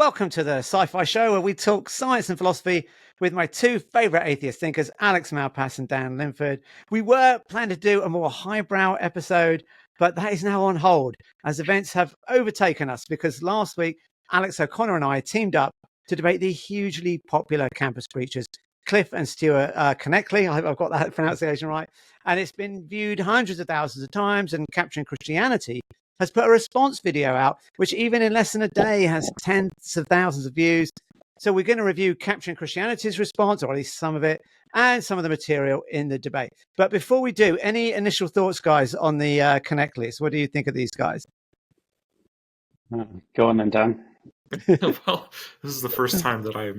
welcome to the Sci Fi Show, where we talk science and philosophy with my two favourite atheist thinkers, Alex Malpass and Dan Linford. We were planning to do a more highbrow episode, but that is now on hold as events have overtaken us because last week, Alex O'Connor and I teamed up to debate the hugely popular campus preachers, Cliffe and Stuart Knechtle. I hope I've got that pronunciation right. And it's been viewed hundreds of thousands of times, and Capturing Christianity has put a response video out, which even in less than a day has tens of thousands of views. So we're going to review Capturing Christianity's response, or at least some of it, and some of the material in the debate. But before we do, any initial thoughts, guys, on the Kenchtle? What do you think of these guys? Go on then, Dan. Well, this is the first time that I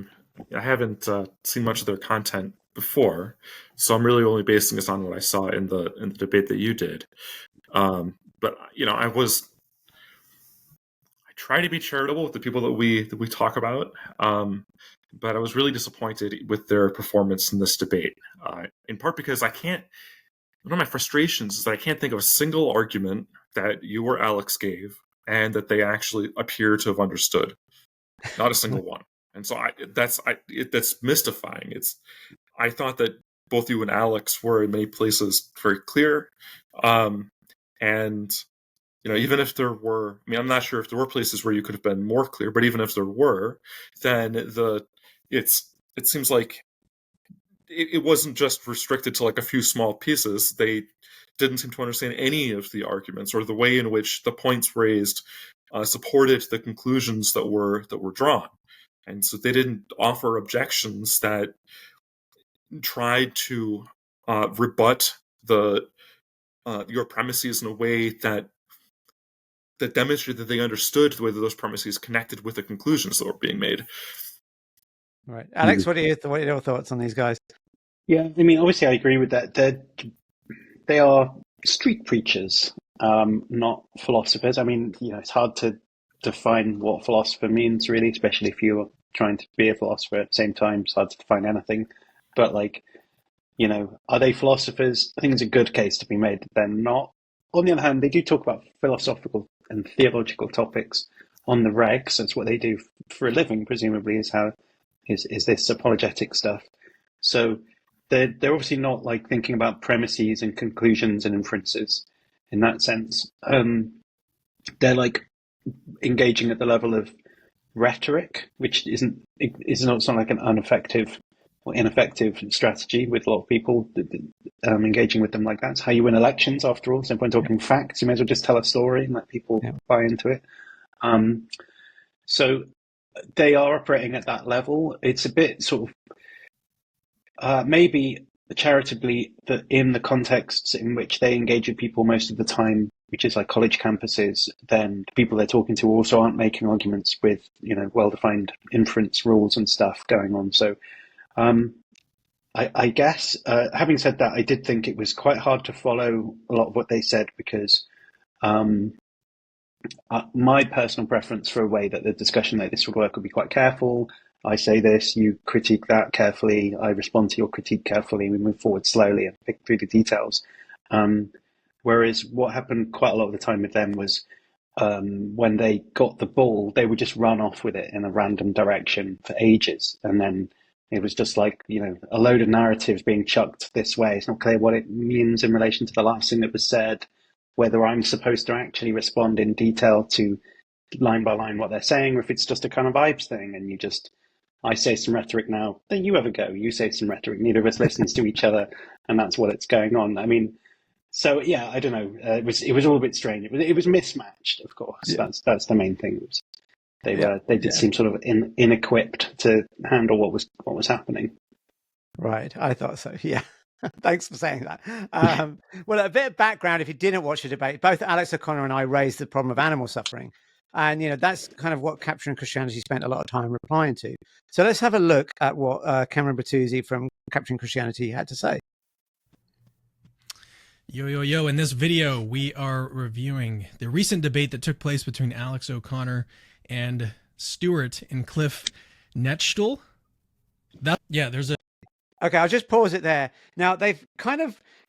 haven't seen much of their content before, so I'm really only basing this on what I saw in the debate that you did. But I try to be charitable with the people that we talk about, but I was really disappointed with their performance in this debate. In part because one of my frustrations is that I can't think of a single argument that you or Alex gave and that they actually appear to have understood. Not a single one. And so that's mystifying. I thought that both you and Alex were in many places very clear. And even if there were, I'm not sure if there were places where you could have been more clear, but even if there were, then it seems like it wasn't just restricted to like a few small pieces. They didn't seem to understand any of the arguments or the way in which the points raised supported the conclusions that were drawn. And so they didn't offer objections that tried to rebut your premises in a way that demonstrated that they understood the way that those premises connected with the conclusions that were being made. Right, Alex, what are your thoughts on these guys? Yeah, obviously I agree with that. They are street preachers, not philosophers. It's hard to define what philosopher means, really, especially if you're trying to be a philosopher at the same time. It's hard to define anything. But are they philosophers? I think it's a good case to be made that they're not. On the other hand, they do talk about philosophical and theological topics on the regs. That's what they do for a living, presumably, is this apologetic stuff. So they're obviously not thinking about premises and conclusions and inferences in that sense. They're engaging at the level of rhetoric, which is not like an ineffective strategy with a lot of people. Engaging with them like that's how you win elections, after all. So when talking facts, you may as well just tell a story and let people buy into it. So they are operating at that level. It's a bit sort of maybe charitably that in the contexts in which they engage with people most of the time, which is like college campuses, then the people they're talking to also aren't making arguments with well-defined inference rules and stuff going on. So I guess, having said that, I did think it was quite hard to follow a lot of what they said because my personal preference for a way that the discussion like this would work would be quite careful. I say this, you critique that carefully, I respond to your critique carefully, we move forward slowly and pick through the details. Whereas what happened quite a lot of the time with them was when they got the ball, they would just run off with it in a random direction for ages. And then it was just like, a load of narratives being chucked this way. It's not clear what it means in relation to the last thing that was said, whether I'm supposed to actually respond in detail to line by line what they're saying, or if it's just a kind of vibes thing and I say some rhetoric now, then you have a go. You say some rhetoric, neither of us listens to each other, and that's what's going on. So yeah, I don't know. It was all a bit strange. It was mismatched, of course. Yeah. That's the main thing. They did seem sort of inequipped to handle what was happening. Right, I thought so. Yeah. Thanks for saying that. Well, a bit of background, if you didn't watch the debate, both Alex O'Connor and I raised the problem of animal suffering. And, that's kind of what Capturing Christianity spent a lot of time replying to. So let's have a look at what Cameron Bertuzzi from Capturing Christianity had to say. Yo. In this video, we are reviewing the recent debate that took place between Alex O'Connor and Stuart and Cliffe Knechtle. Okay, I'll just pause it there. Now, they've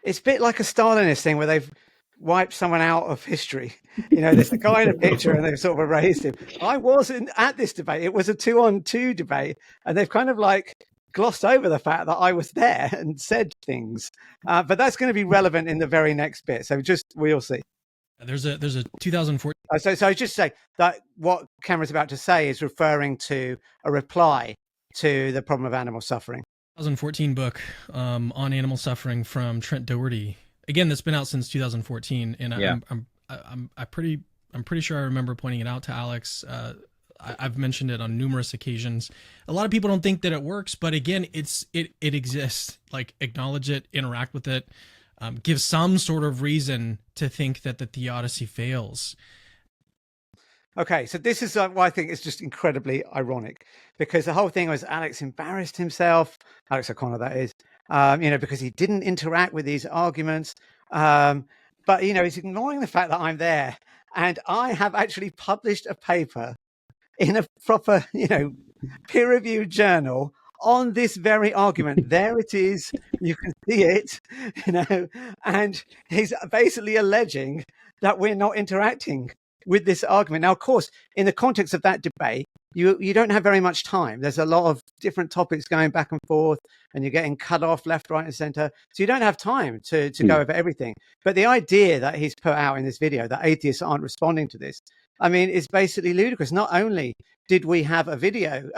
it's a bit like a Stalinist thing where they've wipe someone out of history. There's a guy in a picture and they've sort of erased him. I wasn't at this debate. It was a 2-on-2 debate, and they've kind of like glossed over the fact that I was there and said things. But that's going to be relevant in the very next bit. So we'll see. There's a 2014. So I just say that what Cameron's about to say is referring to a reply to the problem of animal suffering. 2014 book on animal suffering from Trent Doherty. Again, that's been out since 2014, and Yeah. I'm pretty sure I remember pointing it out to Alex. I've mentioned it on numerous occasions. A lot of people don't think that it works, but again, it exists. Like, acknowledge it, interact with it, give some sort of reason to think that the theodicy fails. Okay, so this is why I think it's just incredibly ironic, because the whole thing was Alex embarrassed himself, Alex O'Connor, that is, because he didn't interact with these arguments. But, he's ignoring the fact that I'm there. And I have actually published a paper in a proper, peer-reviewed journal on this very argument. There it is. You can see it, and he's basically alleging that we're not interacting with this argument. Now, of course, in the context of that debate, you don't have very much time. There's a lot of different topics going back and forth, and you're getting cut off left, right, and center. So you don't have time to go over everything. But the idea that he's put out in this video, that atheists aren't responding to this, I mean, is basically ludicrous. Not only did we have a video,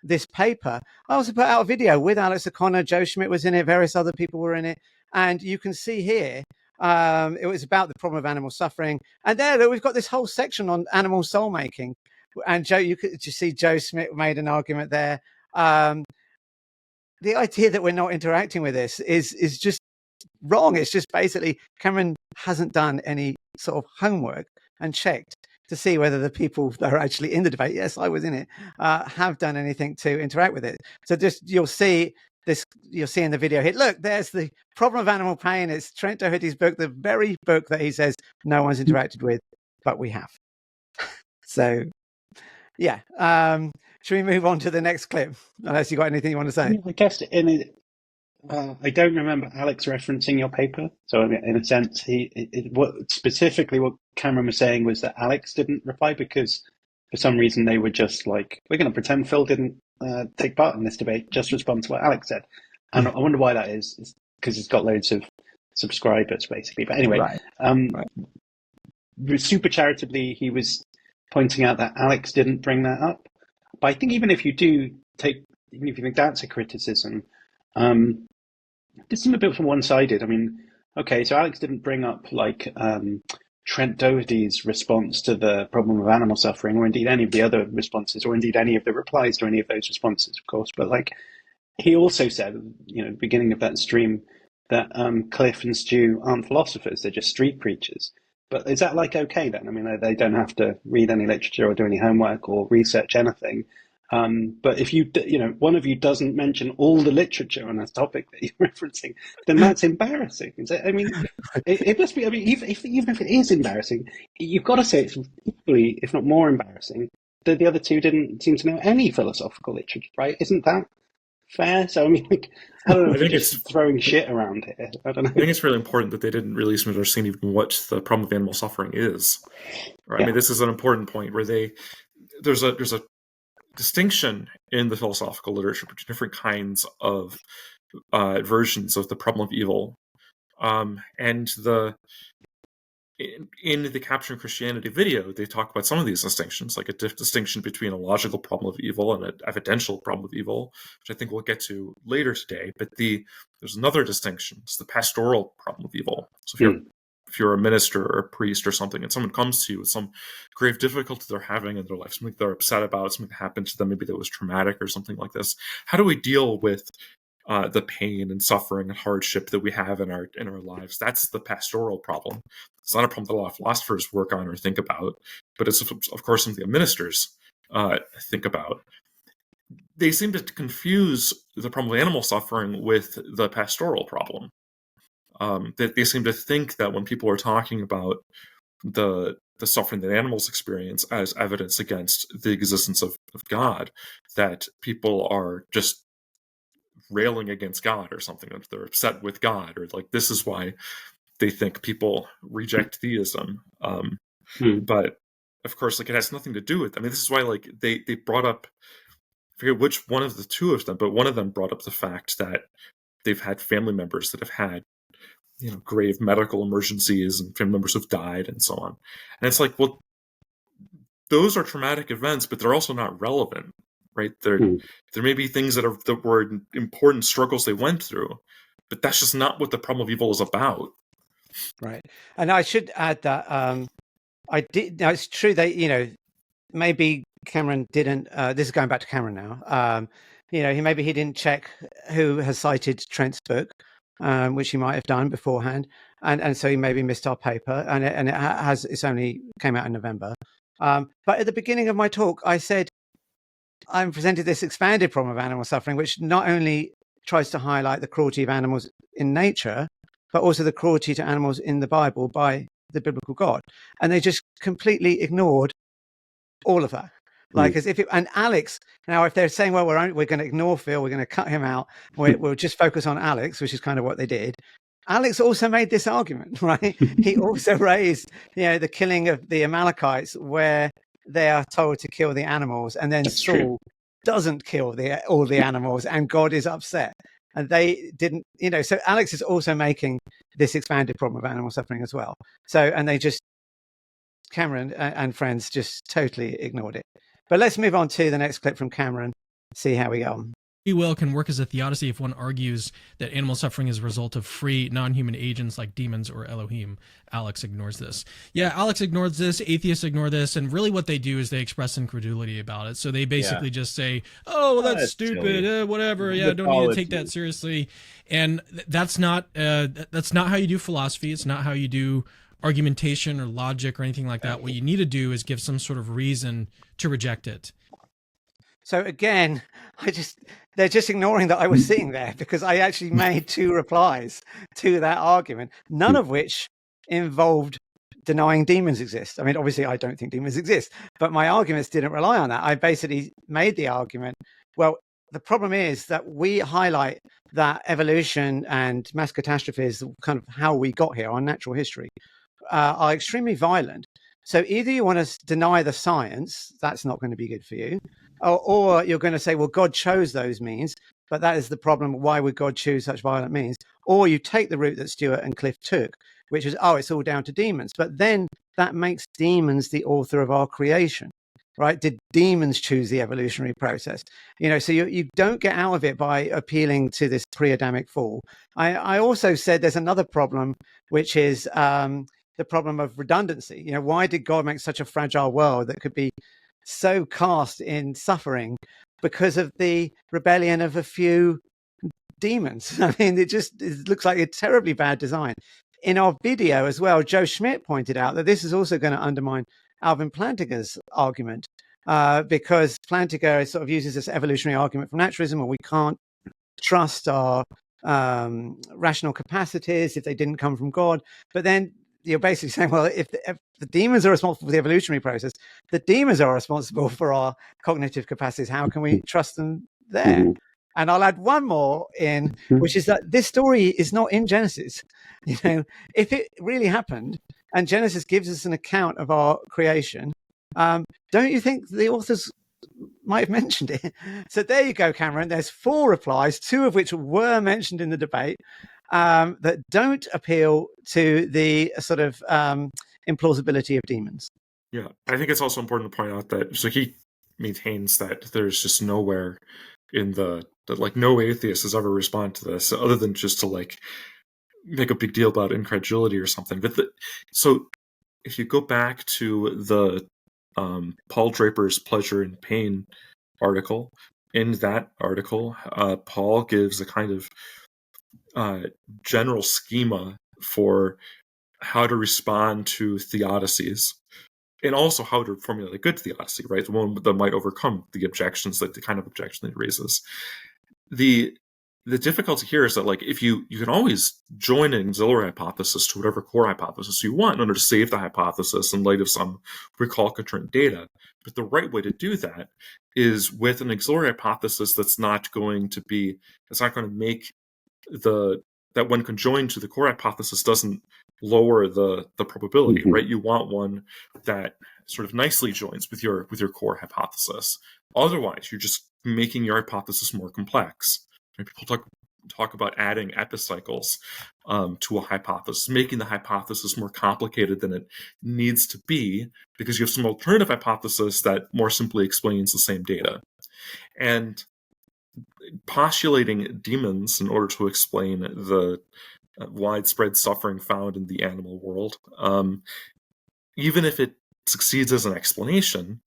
this paper, I also put out a video with Alex O'Connor, Joe Schmidt was in it, various other people were in it. And you can see here, it was about the problem of animal suffering. And there we've got this whole section on animal soul making. And Joe, you could just see Joe Schmidt made an argument there. The idea that we're not interacting with this is just wrong. It's just basically Cameron hasn't done any sort of homework and checked to see whether the people that are actually in the debate, yes, I was in it, have done anything to interact with it. So you'll see in the video here, look, there's the problem of animal pain. It's Trent Doherty's book, the very book that he says no one's interacted with, but we have. So, yeah. Should we move on to the next clip? Unless you got anything you want to say. I guess I don't remember Alex referencing your paper. So I mean, in a sense, what Cameron was saying was that Alex didn't reply because for some reason they were just like, we're going to pretend Phil didn't take part in this debate, just respond to what Alex said. And I wonder why that is. It's because it's got loads of subscribers, basically. But anyway, super charitably, he was pointing out that Alex didn't bring that up. But I think even if you think that's a criticism, this seems a bit one-sided. I mean, okay, so Alex didn't bring up Trent Doherty's response to the problem of animal suffering, or indeed any of the other responses, or indeed any of the replies to any of those responses, of course. But he also said, at the beginning of that stream, that Cliff and Stu aren't philosophers; they're just street preachers. But is that okay then? I mean, they don't have to read any literature or do any homework or research anything. But if one of you doesn't mention all the literature on a topic that you're referencing, then that's embarrassing. I mean, it must be. I mean, even if it is embarrassing, you've got to say it's equally, if not more, embarrassing that the other two didn't seem to know any philosophical literature, right? Isn't that fair? So I mean, I don't know. I think it's throwing shit around here. I don't know. I think it's really important that they didn't really seem to understand even what the problem of animal suffering is. Right? Yeah. I mean, this is an important point where there's a distinction in the philosophical literature between different kinds of versions of the problem of evil, and in the Capturing Christianity video, they talk about some of these distinctions, like a distinction between a logical problem of evil and an evidential problem of evil, which I think we'll get to later today. But there's another distinction. It's the pastoral problem of evil. So if you're a minister or a priest or something, and someone comes to you with some grave difficulty they're having in their life, something they're upset about, something that happened to them, maybe that was traumatic or something like this, how do we deal with the pain and suffering and hardship that we have in our lives? That's the pastoral problem. It's not a problem that a lot of philosophers work on or think about, but it's of course something that ministers think about. They seem to confuse the problem of animal suffering with the pastoral problem. They seem to think that when people are talking about the suffering that animals experience as evidence against the existence of God, that people are just railing against God or something, or they're upset with God, or this is why they think people reject theism. But of course, like, it has nothing to do with. I mean, this is why, like, they brought up, I forget which one of the two of them, but one of them brought up the fact that they've had family members that have had, grave medical emergencies, and family members have died and so on. And it's like, well, those are traumatic events, but they're also not relevant, right? There may be things that were important struggles they went through, but that's just not what the problem of evil is about. Right. And I should add that now it's true that, maybe Cameron didn't, this is going back to Cameron now, he didn't check who has cited Trent's book, which he might have done beforehand. And so he maybe missed our paper, and it's only came out in November. But at the beginning of my talk, I said, I presented this expanded problem of animal suffering, which not only tries to highlight the cruelty of animals in nature, but also the cruelty to animals in the Bible by the biblical God. And they just completely ignored all of that. Like, as if and Alex, now, if they're saying, well, we're going to ignore Phil, we're going to cut him out, we'll just focus on Alex, which is kind of what they did. Alex also made this argument, right? He also raised, the killing of the Amalekites, where they are told to kill the animals, and then Saul doesn't kill all the animals, and God is upset. And they didn't, so Alex is also making this expanded problem of animal suffering as well. So, and they just, Cameron and friends just totally ignored it. But let's move on to the next clip from Cameron, see how we go. Free will can work as a theodicy if one argues that animal suffering is a result of free, non-human agents like demons or Elohim. Alex ignores this. Yeah, Alex ignores this. Atheists ignore this. And really what they do is they express incredulity about it. So they basically just say, oh, well, that's stupid, whatever. Yeah, don't need to take that seriously. And that's not how you do philosophy. It's not how you do argumentation or logic or anything like that. What you need to do is give some sort of reason to reject it. So again, they're just ignoring that I was sitting there, because I actually made 2 replies to that argument, none of which involved denying demons exist. I mean, obviously I don't think demons exist, but my arguments didn't rely on that. I basically made the argument, well, the problem is that we highlight that evolution and mass catastrophes, kind of how we got here, our natural history, are extremely violent. So either you want to deny the science, that's not going to be good for you, or you're going to say, well, God chose those means, but that is the problem. Why would God choose such violent means? Or you take the route that Stuart and Cliffe took, which is, it's all down to demons. But then that makes demons the author of our creation, right? Did demons choose the evolutionary process? So you don't get out of it by appealing to this pre-Adamic fall. I also said there's another problem, which is the problem of redundancy. Why did God make such a fragile world that could be so cast in suffering? Because of the rebellion of a few demons. I mean, it looks like a terribly bad design. In our video as well, Joe Schmidt pointed out that this is also going to undermine Alvin Plantinga's argument, because Plantinga sort of uses this evolutionary argument from naturalism, where we can't trust our rational capacities if they didn't come from God. But then you're basically saying, well, if the demons are responsible for the evolutionary process, the demons are responsible for our cognitive capacities. How can we trust them there? And I'll add one more in, which is that this story is not in Genesis. If it really happened and Genesis gives us an account of our creation, don't you think the authors might have mentioned it? So there you go, Cameron. There's 4 replies, 2 of which were mentioned in the debate, that don't appeal to the sort of implausibility of demons. Yeah, I think it's also important to point out that, so he maintains that there's just nowhere in that no atheist has ever responded to this, other than just to make a big deal about incredulity or something. But so if you go back to the Paul Draper's Pleasure and Pain article, in that article, Paul gives a kind of general schema for how to respond to theodicies, and also how to formulate a good theodicy, right? The one that might overcome the objections, the kind of objection that it raises. The difficulty here is that, if you can always join an auxiliary hypothesis to whatever core hypothesis you want in order to save the hypothesis in light of some recalcitrant data. But the right way to do that is with an auxiliary hypothesis that's not going to make that when conjoined to the core hypothesis doesn't lower the probability, Mhm. right? You want one that sort of nicely joins with your core hypothesis. Otherwise, you're just making your hypothesis more complex. Right? People talk about adding epicycles to a hypothesis, making the hypothesis more complicated than it needs to be, because you have some alternative hypothesis that more simply explains the same data. And postulating demons in order to explain the widespread suffering found in the animal world, even if it succeeds as an explanation,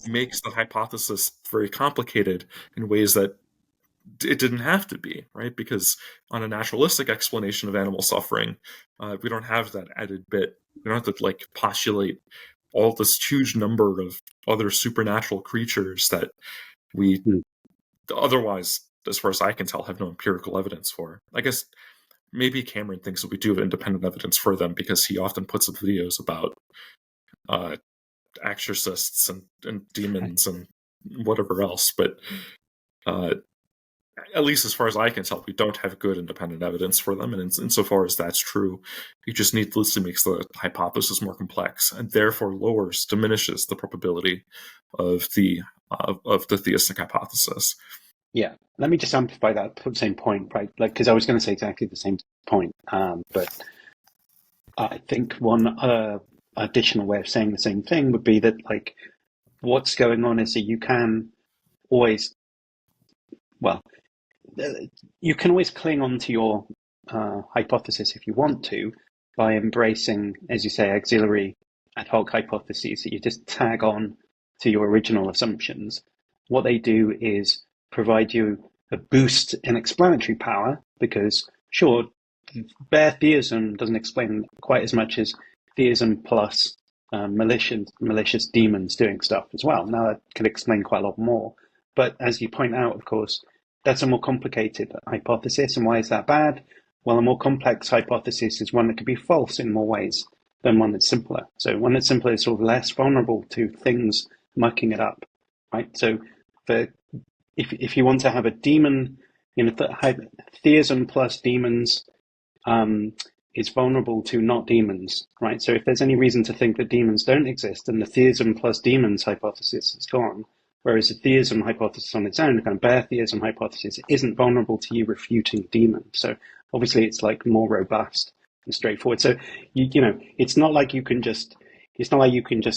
makes the hypothesis very complicated in ways that it didn't have to be, right? Because on a naturalistic explanation of animal suffering, we don't have that added bit. We don't have to like postulate all this huge number of other supernatural creatures that we otherwise, as far as I can tell, have no empirical evidence for. I guess maybe Cameron thinks that we do have independent evidence for them because he often puts up videos about exorcists and demons and whatever else. But at least as far as I can tell, we don't have good independent evidence for them. And insofar as that's true, it just needlessly makes the hypothesis more complex and therefore diminishes the probability of the theistic hypothesis. Yeah, let me just amplify that same point, right? Like, because I was going to say exactly the same point, but I think one additional way of saying the same thing would be that, like, what's going on is that you can always, well, you can always cling on to your hypothesis if you want to by embracing, as you say, auxiliary ad hoc hypotheses that you just tag on to your original assumptions. What they do is provide you a boost in explanatory power because, sure, bare theism doesn't explain quite as much as theism plus malicious demons doing stuff as well. Now, that could explain quite a lot more. But as you point out, of course, that's a more complicated hypothesis. And why is that bad? Well, a more complex hypothesis is one that could be false in more ways than one that's simpler. So one that's simpler is sort of less vulnerable to things mucking it up, right? So if you want to have a demon, theism plus demons is vulnerable to not demons, right? So if there's any reason to think that demons don't exist, then the theism plus demons hypothesis is gone. Whereas the theism hypothesis on its own, the kind of bare theism hypothesis, isn't vulnerable to you refuting demons. So obviously it's like more robust and straightforward. So it's not like you can just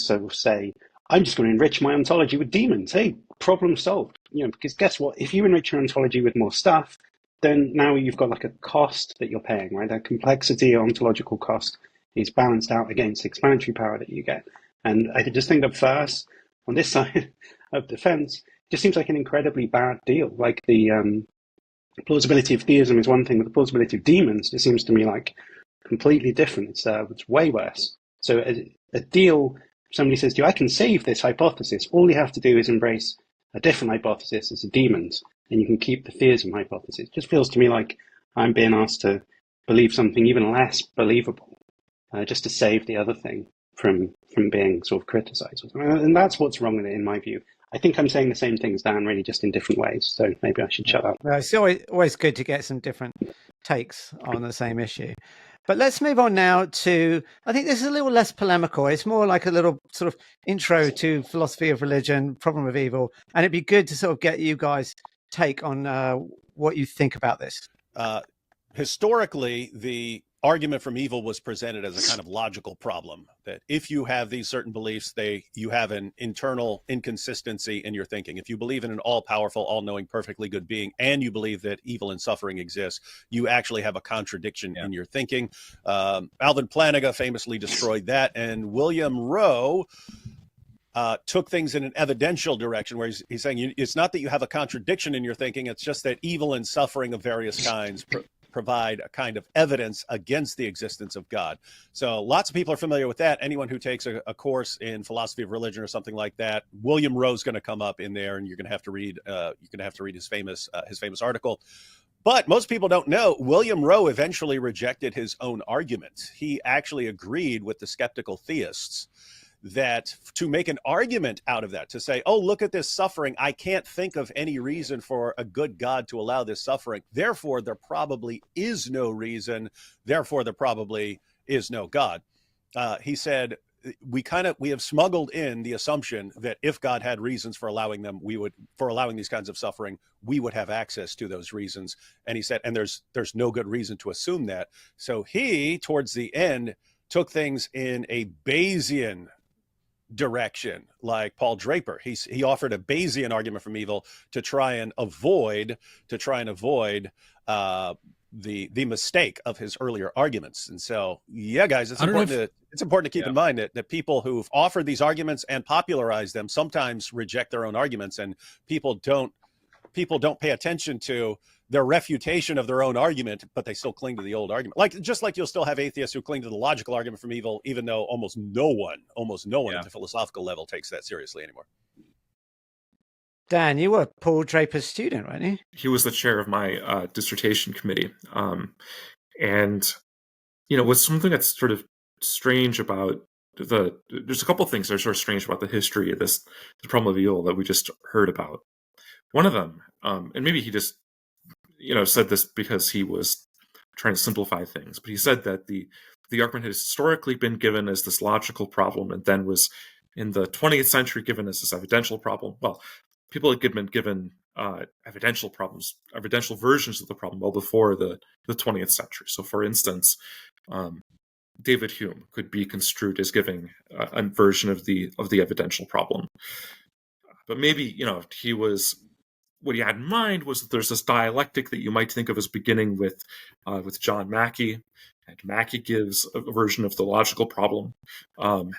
sort of say, I'm just going to enrich my ontology with demons. Hey, problem solved. Because guess what? If you enrich your ontology with more stuff, then now you've got like a cost that you're paying, right? That complexity ontological cost is balanced out against the explanatory power that you get. And I just think that first, on this side of the fence, just seems like an incredibly bad deal. Like the plausibility of theism is one thing, but the plausibility of demons just seems to me like completely different. It's way worse. So a deal, somebody says to you, I can save this hypothesis. All you have to do is embrace a different hypothesis as the demons, and you can keep the theism hypothesis. It just feels to me like I'm being asked to believe something even less believable, just to save the other thing from being sort of criticized. And that's what's wrong with it, in my view. I think I'm saying the same things, Dan, really just in different ways. So maybe I should shut up. Well, it's always good to get some different takes on the same issue. But let's move on now to, I think this is a little less polemical. It's more like a little sort of intro to philosophy of religion, problem of evil. And it'd be good to sort of get you guys' take on what you think about this. Historically, the argument from evil was presented as a kind of logical problem, that if you have these certain beliefs, you have an internal inconsistency in your thinking. If you believe in an all-powerful, all-knowing, perfectly good being, and you believe that evil and suffering exist, you actually have a contradiction in your thinking. Alvin Plantinga famously destroyed that, and William Rowe took things in an evidential direction, where he's saying it's not that you have a contradiction in your thinking, it's just that evil and suffering of various kinds provide a kind of evidence against the existence of God. So lots of people are familiar with that. Anyone who takes a course in philosophy of religion or something like that, William Rowe's going to come up in there, and you're going to have to read his famous article. But most people don't know William Rowe eventually rejected his own argument. He actually agreed with the skeptical theists that to make an argument out of that, to say, oh, look at this suffering, I can't think of any reason for a good God to allow this suffering, therefore there probably is no reason, therefore there probably is no God. He said, we have smuggled in the assumption that if God had reasons for allowing these kinds of suffering, we would have access to those reasons. And he said, and there's no good reason to assume that. So he, towards the end, took things in a Bayesian direction, like Paul Draper. He offered a Bayesian argument from evil to try and avoid the mistake of his earlier arguments. And so, yeah, guys, it's important to keep in mind that people who've offered these arguments and popularized them sometimes reject their own arguments, and people don't pay attention to their refutation of their own argument, but they still cling to the old argument. Just like you'll still have atheists who cling to the logical argument from evil, even though almost no one at the philosophical level takes that seriously anymore. Dan, you were Paul Draper's student, weren't you? He was the chair of my dissertation committee. And, what's something that's sort of strange about there's a couple of things that are sort of strange about the history of the problem of evil that we just heard about. One of them, and maybe he just, said this because he was trying to simplify things, but he said that the argument has historically been given as this logical problem and then was in the 20th century given as this evidential problem. Well, people had been given evidential versions of the problem well before the 20th century. So, for instance, David Hume could be construed as giving a version of the evidential problem. But maybe, what he had in mind was that there's this dialectic that you might think of as beginning with John Mackey, and Mackey gives a version of the logical problem, and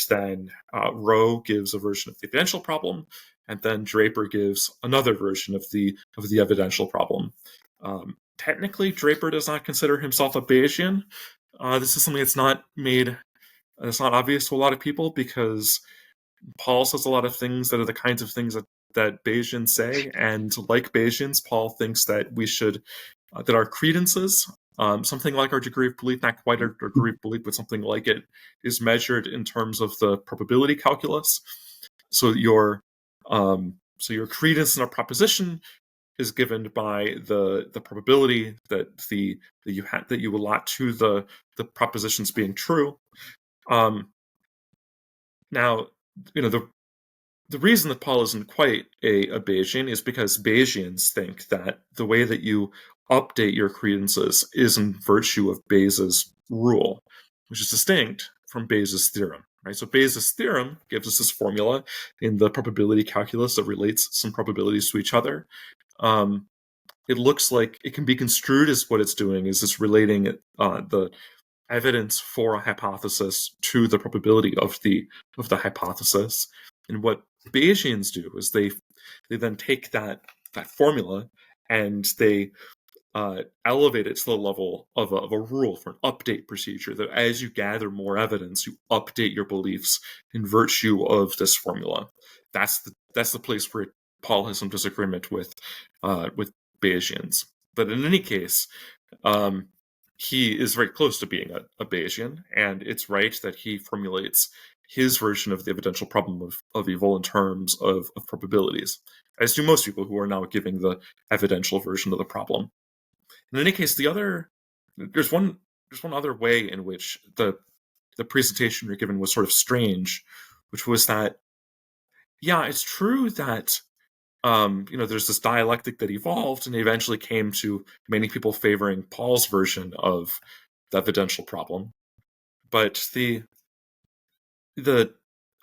then Rowe gives a version of the evidential problem, and then Draper gives another version of the evidential problem. Technically, Draper does not consider himself a Bayesian. This is something that's not obvious to a lot of people, because Paul says a lot of things that are the kinds of things that Bayesians say, and like Bayesians, Paul thinks that we should that our credences, something like our degree of belief, not quite our degree of belief, but something like it, is measured in terms of the probability calculus. So your credence in a proposition is given by the probability that you allot to the propositions being true. Now, the reason that Paul isn't quite a Bayesian is because Bayesians think that the way that you update your credences is in virtue of Bayes' rule, which is distinct from Bayes' theorem. Right? So Bayes' theorem gives us this formula in the probability calculus that relates some probabilities to each other. It looks like it can be construed as what it's doing is it's relating the evidence for a hypothesis to the probability of the hypothesis. And what Bayesians do is they then take that formula and they elevate it to the level of a rule for an update procedure, that as you gather more evidence, you update your beliefs in virtue of this formula. That's the place where Paul has some disagreement with Bayesians. But in any case, he is very close to being a Bayesian, and it's right that he formulates his version of the evidential problem of evil in terms of probabilities, as do most people who are now giving the evidential version of the problem. In any case, there's one other way in which the presentation you're given was sort of strange, which was that, yeah, it's true that there's this dialectic that evolved and eventually came to many people favoring Paul's version of the evidential problem. But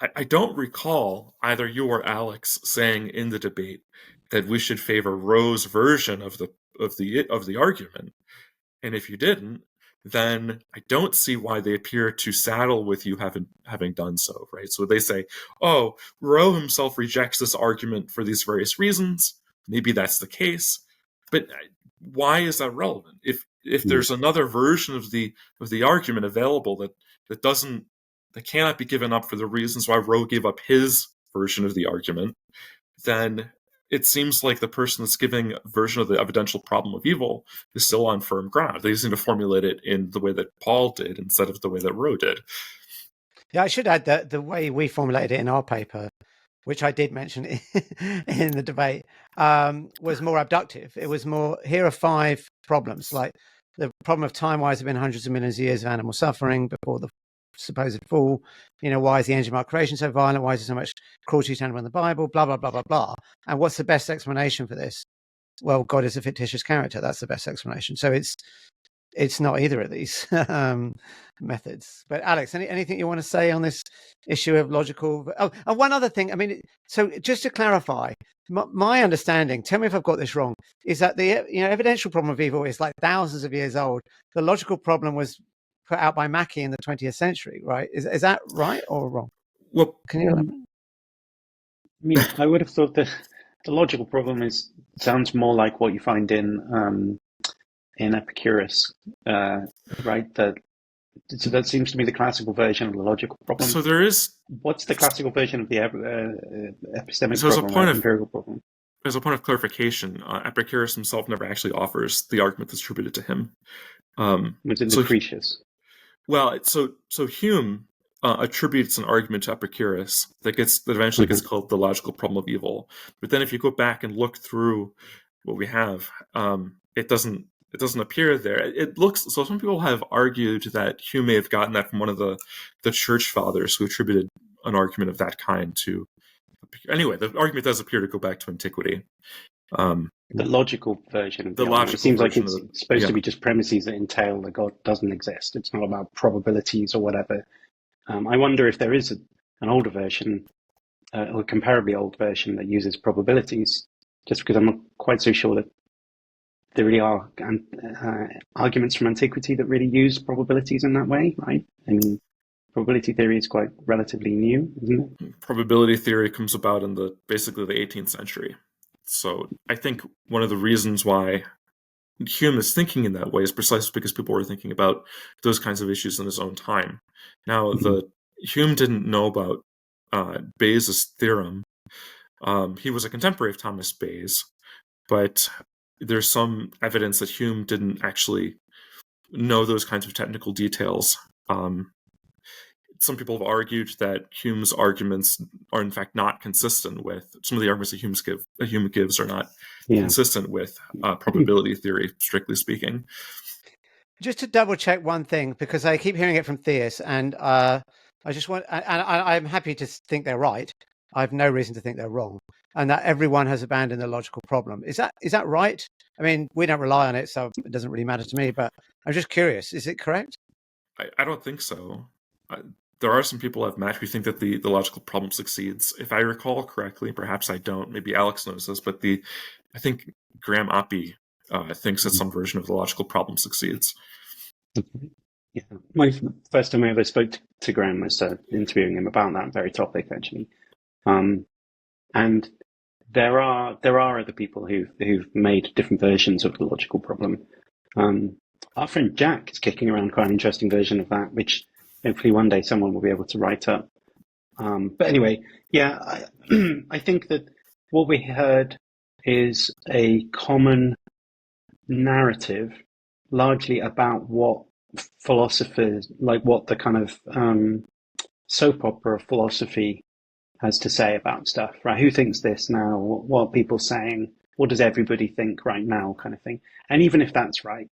I don't recall either you or Alex saying in the debate that we should favor Rowe's version of the argument. And if you didn't, then I don't see why they appear to saddle with you having done so, right? So they say, oh, Rowe himself rejects this argument for these various reasons. Maybe that's the case, but why is that relevant? If there's another version of the argument available that cannot be given up for the reasons why Rowe gave up his version of the argument, then it seems like the person that's giving a version of the evidential problem of evil is still on firm ground. They just need to formulate it in the way that Paul did instead of the way that Rowe did. Yeah, I should add that the way we formulated it in our paper, which I did mention in the debate, was more abductive. It was more, here are 5 problems. Like, the problem of time-wise have been hundreds of millions of years of animal suffering before the supposed fall. Why is the engine mark creation so violent? Why is there so much cruelty to animals in the Bible? Blah, blah, blah, blah, blah. And what's the best explanation for this? Well, God is a fictitious character. That's the best explanation. So it's not either of these methods. But Alex, anything you want to say on this issue of logical? Oh, and one other thing. I mean, so just to clarify, my understanding, tell me if I've got this wrong, is that the evidential problem of evil is like thousands of years old. The logical problem was put out by Mackey in the 20th century, right? Is that right or wrong? Well, Can you elaborate? I mean, I would have thought the logical problem sounds more like what you find in Epicurus, right? So that seems to be the classical version of the logical problem. So there is. What's the classical version of the epistemic So as a problem, point or of empirical problem? As a point of clarification, Epicurus himself never actually offers the argument that's attributed to him. Was it so Lucretius? Well, so Hume attributes an argument to Epicurus that eventually gets called the logical problem of evil. But then if you go back and look through what we have, it doesn't appear there. It looks so. Some people have argued that Hume may have gotten that from one of the church fathers who attributed an argument of that kind to. Anyway, the argument does appear to go back to antiquity. The logical version of the argument. logical It seems like version it's supposed to be just premises that entail that God doesn't exist. It's not about probabilities or whatever. I wonder if there is an older version, or a comparably old version that uses probabilities, just because I'm not quite so sure that there really are arguments from antiquity that really use probabilities in that way, right? I mean, probability theory is quite relatively new, isn't it? Probability theory comes about in basically the 18th century. So I think one of the reasons why Hume is thinking in that way is precisely because people were thinking about those kinds of issues in his own time. Now, Hume didn't know about Bayes' theorem. He was a contemporary of Thomas Bayes, but there's some evidence that Hume didn't actually know those kinds of technical details. Some people have argued that Hume's arguments are in fact not consistent with some of the arguments that Hume gives are not consistent with probability theory, strictly speaking. Just to double check one thing, because I keep hearing it from theists, and I just want, and I'm happy to think they're right. I have no reason to think they're wrong, and that everyone has abandoned the logical problem. Is that right? I mean, we don't rely on it, so it doesn't really matter to me. But I'm just curious: is it correct? I don't think so. There are some people I've met who think that the logical problem succeeds. If I recall correctly, perhaps I don't. Maybe Alex knows this, but I think Graham Oppie thinks that some version of the logical problem succeeds. Yeah, my first time I ever spoke to Graham was interviewing him about that very topic, actually. And there are other people who've made different versions of the logical problem. Our friend Jack is kicking around quite an interesting version of that, which hopefully one day someone will be able to write up. But anyway, yeah, I think that what we heard is a common narrative, largely about what philosophers, like what the kind of soap opera of philosophy has to say about stuff, right? Who thinks this now? What are people saying? What does everybody think right now, kind of thing? And even if that's right,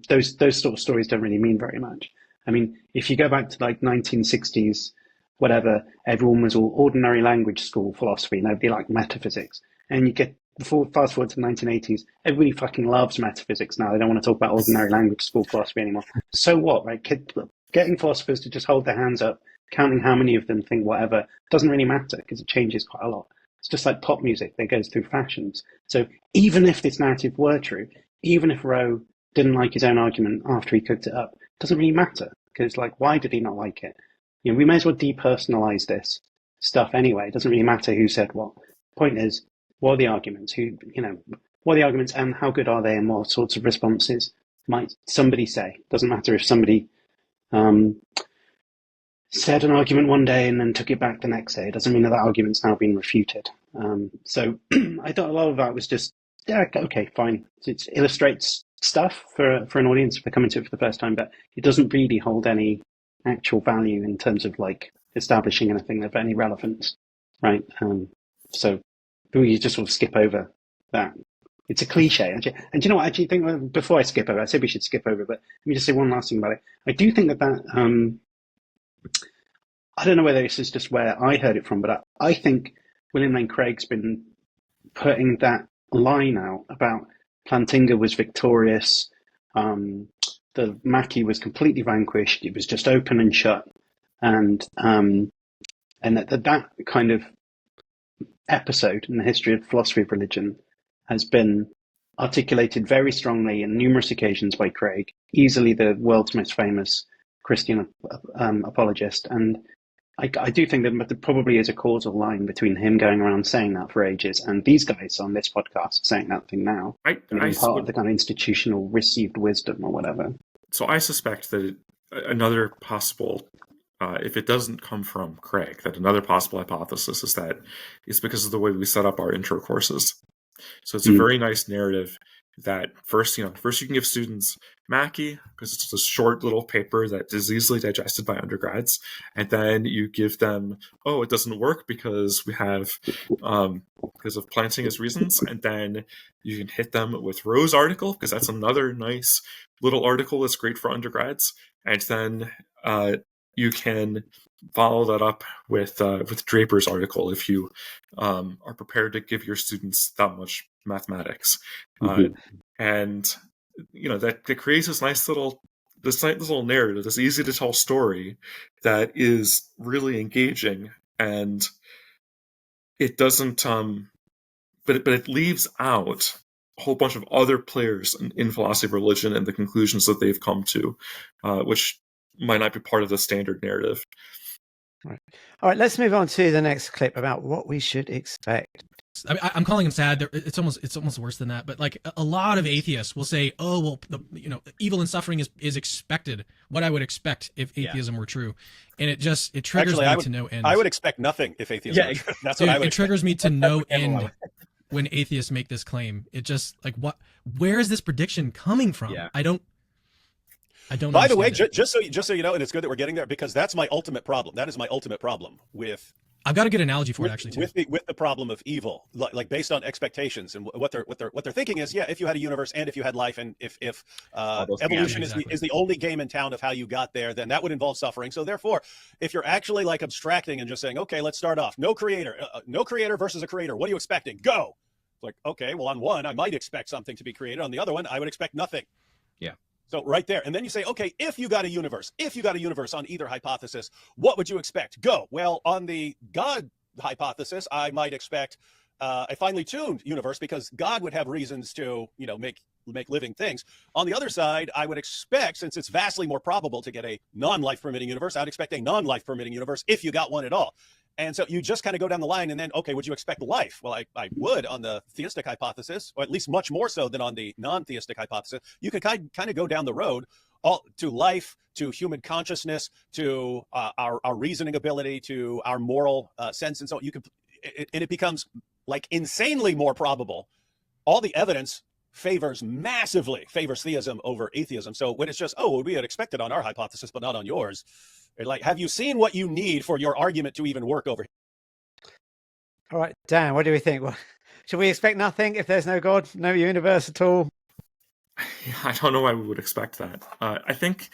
those sort of stories don't really mean very much. I mean, if you go back to like 1960s, whatever, everyone was all ordinary language school philosophy. Nobody liked metaphysics. And you get fast forward to the 1980s, everybody fucking loves metaphysics now. They don't want to talk about ordinary language school philosophy anymore. So what, right? Getting philosophers to just hold their hands up, counting how many of them think whatever, doesn't really matter because it changes quite a lot. It's just like pop music that goes through fashions. So even if this narrative were true, even if Rowe didn't like his own argument after he cooked it up, it doesn't really matter. Because, like, why did he not like it? You know, we may as well depersonalize this stuff anyway. It doesn't really matter who said what. Point is, what are the arguments? What are the arguments and how good are they and what sorts of responses might somebody say? It doesn't matter if somebody said an argument one day and then took it back the next day. It doesn't mean that argument's now been refuted. So I thought a lot of that was just, yeah, okay, fine. It illustrates stuff for an audience if they're coming to it for the first time, but it doesn't really hold any actual value in terms of like establishing anything of any relevance, right? So we just sort of skip over that It's a cliche. And do you know what? I actually think, before I skip over, I said we should skip over, but let me just say one last thing about it. I do think that I don't know whether this is just where I heard it from, but I think William Lane Craig's been putting that line out about Plantinga was victorious, the Maquis was completely vanquished, it was just open and shut, and that kind of episode in the history of philosophy of religion has been articulated very strongly in numerous occasions by Craig, easily the world's most famous Christian apologist. And I do think that there probably is a causal line between him going around saying that for ages and these guys on this podcast saying that thing now. Part of the kind of institutional received wisdom or whatever. So I suspect that another possible, if it doesn't come from Craig, that another possible hypothesis is that it's because of the way we set up our intro courses. So it's a very nice narrative that first you can give students Maquis because it's a short little paper that is easily digested by undergrads, and then you give them, it doesn't work because we have because of Plantinga's reasons, and then you can hit them with Rowe's article because that's another nice little article that's great for undergrads, and then you can follow that up with Draper's article if you are prepared to give your students that much mathematics, and that creates this nice little narrative, this easy to tell story that is really engaging, and it doesn't but it leaves out a whole bunch of other players in philosophy of religion and the conclusions that they've come to, which might not be part of the standard narrative. All right, let's move on to the next clip about what we should expect. I mean, I'm calling him sad. It's almost worse than that. But like a lot of atheists will say, "Oh, well, evil and suffering is expected. What I would expect if atheism were true," and it triggers me to no end. I would expect nothing if atheism were true. That's what I would. It triggers me to no end when atheists make this claim. It just what? Where is this prediction coming from? Yeah. I don't. By the way, just so you know, and it's good that we're getting there because that's my ultimate problem. That is my ultimate problem with. I've got a good analogy for it actually too. With the problem of evil, like based on expectations and what they're thinking is, if you had a universe and if you had life and if evolution is the only game in town of how you got there, then that would involve suffering. So therefore, if you're actually like abstracting and just saying, okay, let's start off, no creator versus a creator. What are you expecting? Go. Like, okay, well, on one, I might expect something to be created. On the other one, I would expect nothing. Yeah. So right there. And then you say, okay, if you got a universe on either hypothesis, what would you expect? Go. Well, on the God hypothesis, I might expect a finely tuned universe because God would have reasons to, make living things. On the other side, I would expect, since it's vastly more probable to get a non-life permitting universe, I'd expect a non-life permitting universe if you got one at all. And so you just kind of go down the line and then, okay, would you expect life? Well, I would on the theistic hypothesis, or at least much more so than on the non-theistic hypothesis. You could kind of go down the road to life, to human consciousness, to our reasoning ability, to our moral sense. And so it becomes like insanely more probable. All the evidence favors theism over atheism. So when it's just, we had expected on our hypothesis, but not on yours. Like, have you seen what you need for your argument to even work over here? All right, Dan, what do we think? Well, should we expect nothing if there's no God, no universe at all? I don't know why we would expect that. I think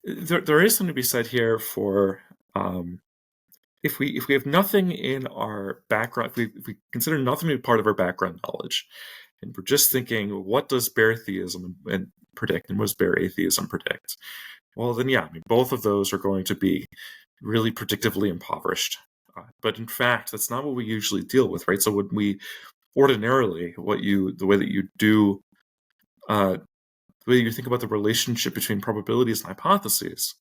there is something to be said here for if we have nothing in our background, if we consider nothing to be part of our background knowledge, and we're just thinking, what does bare theism predict, and what does bare atheism predict? Well, then, both of those are going to be really predictively impoverished. But in fact, that's not what we usually deal with, right? So when we ordinarily, the way that you do, the way you think about the relationship between probabilities and hypotheses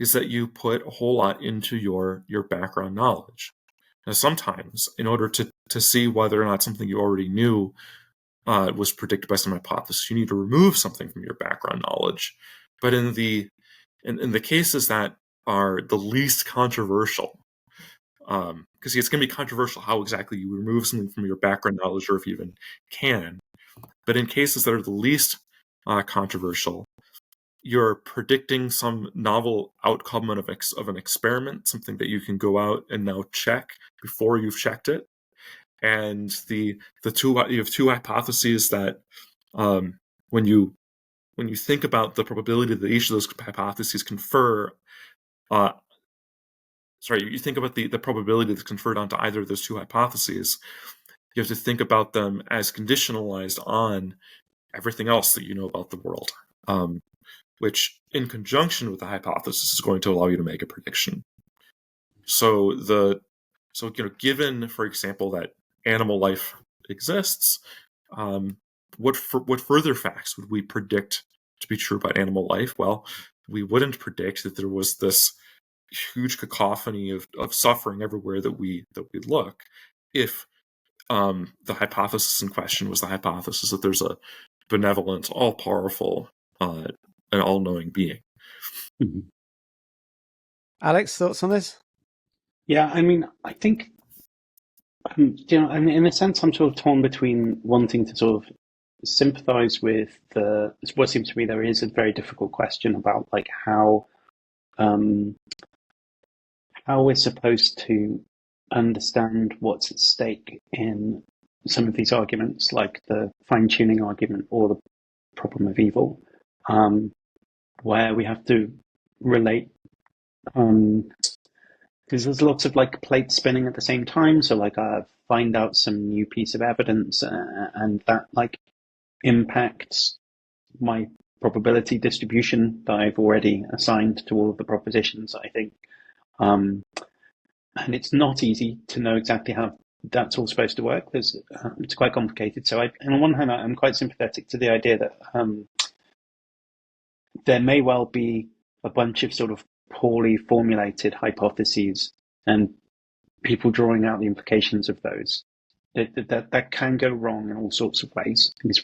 is that you put a whole lot into your background knowledge. Now, sometimes, in order to see whether or not something you already knew was predicted by some hypothesis, you need to remove something from your background knowledge. But in the cases that are the least controversial, because it's going to be controversial how exactly you remove something from your background knowledge, or if you even can. But in cases that are the least controversial, you're predicting some novel outcome of an experiment, something that you can go out and now check before you've checked it. and the two you have two hypotheses that when you think about the probability that each of those hypotheses confer, you think about the probability that's conferred onto either of those two hypotheses, you have to think about them as conditionalized on everything else that you know about the world, which in conjunction with the hypothesis is going to allow you to make a prediction. So given, for example, that animal life exists, what further facts would we predict to be true about animal life? Well, we wouldn't predict that there was this huge cacophony of suffering everywhere that we look, if the hypothesis in question was the hypothesis that there's a benevolent, all-powerful, and all-knowing being. Mm-hmm. Alex, thoughts on this? Yeah, I mean, I think, in a sense, I'm sort of torn between wanting to sort of sympathize with what seems to me there is a very difficult question about like how we're supposed to understand what's at stake in some of these arguments, like the fine-tuning argument or the problem of evil, where we have to relate, because there's lots of like plates spinning at the same time. So like I find out some new piece of evidence, and that like impacts my probability distribution that I've already assigned to all of the propositions, I think. And it's not easy to know exactly how that's all supposed to work. It's quite complicated. So on one hand, I'm quite sympathetic to the idea that there may well be a bunch of sort of poorly formulated hypotheses and people drawing out the implications of those. That can go wrong in all sorts of ways. It's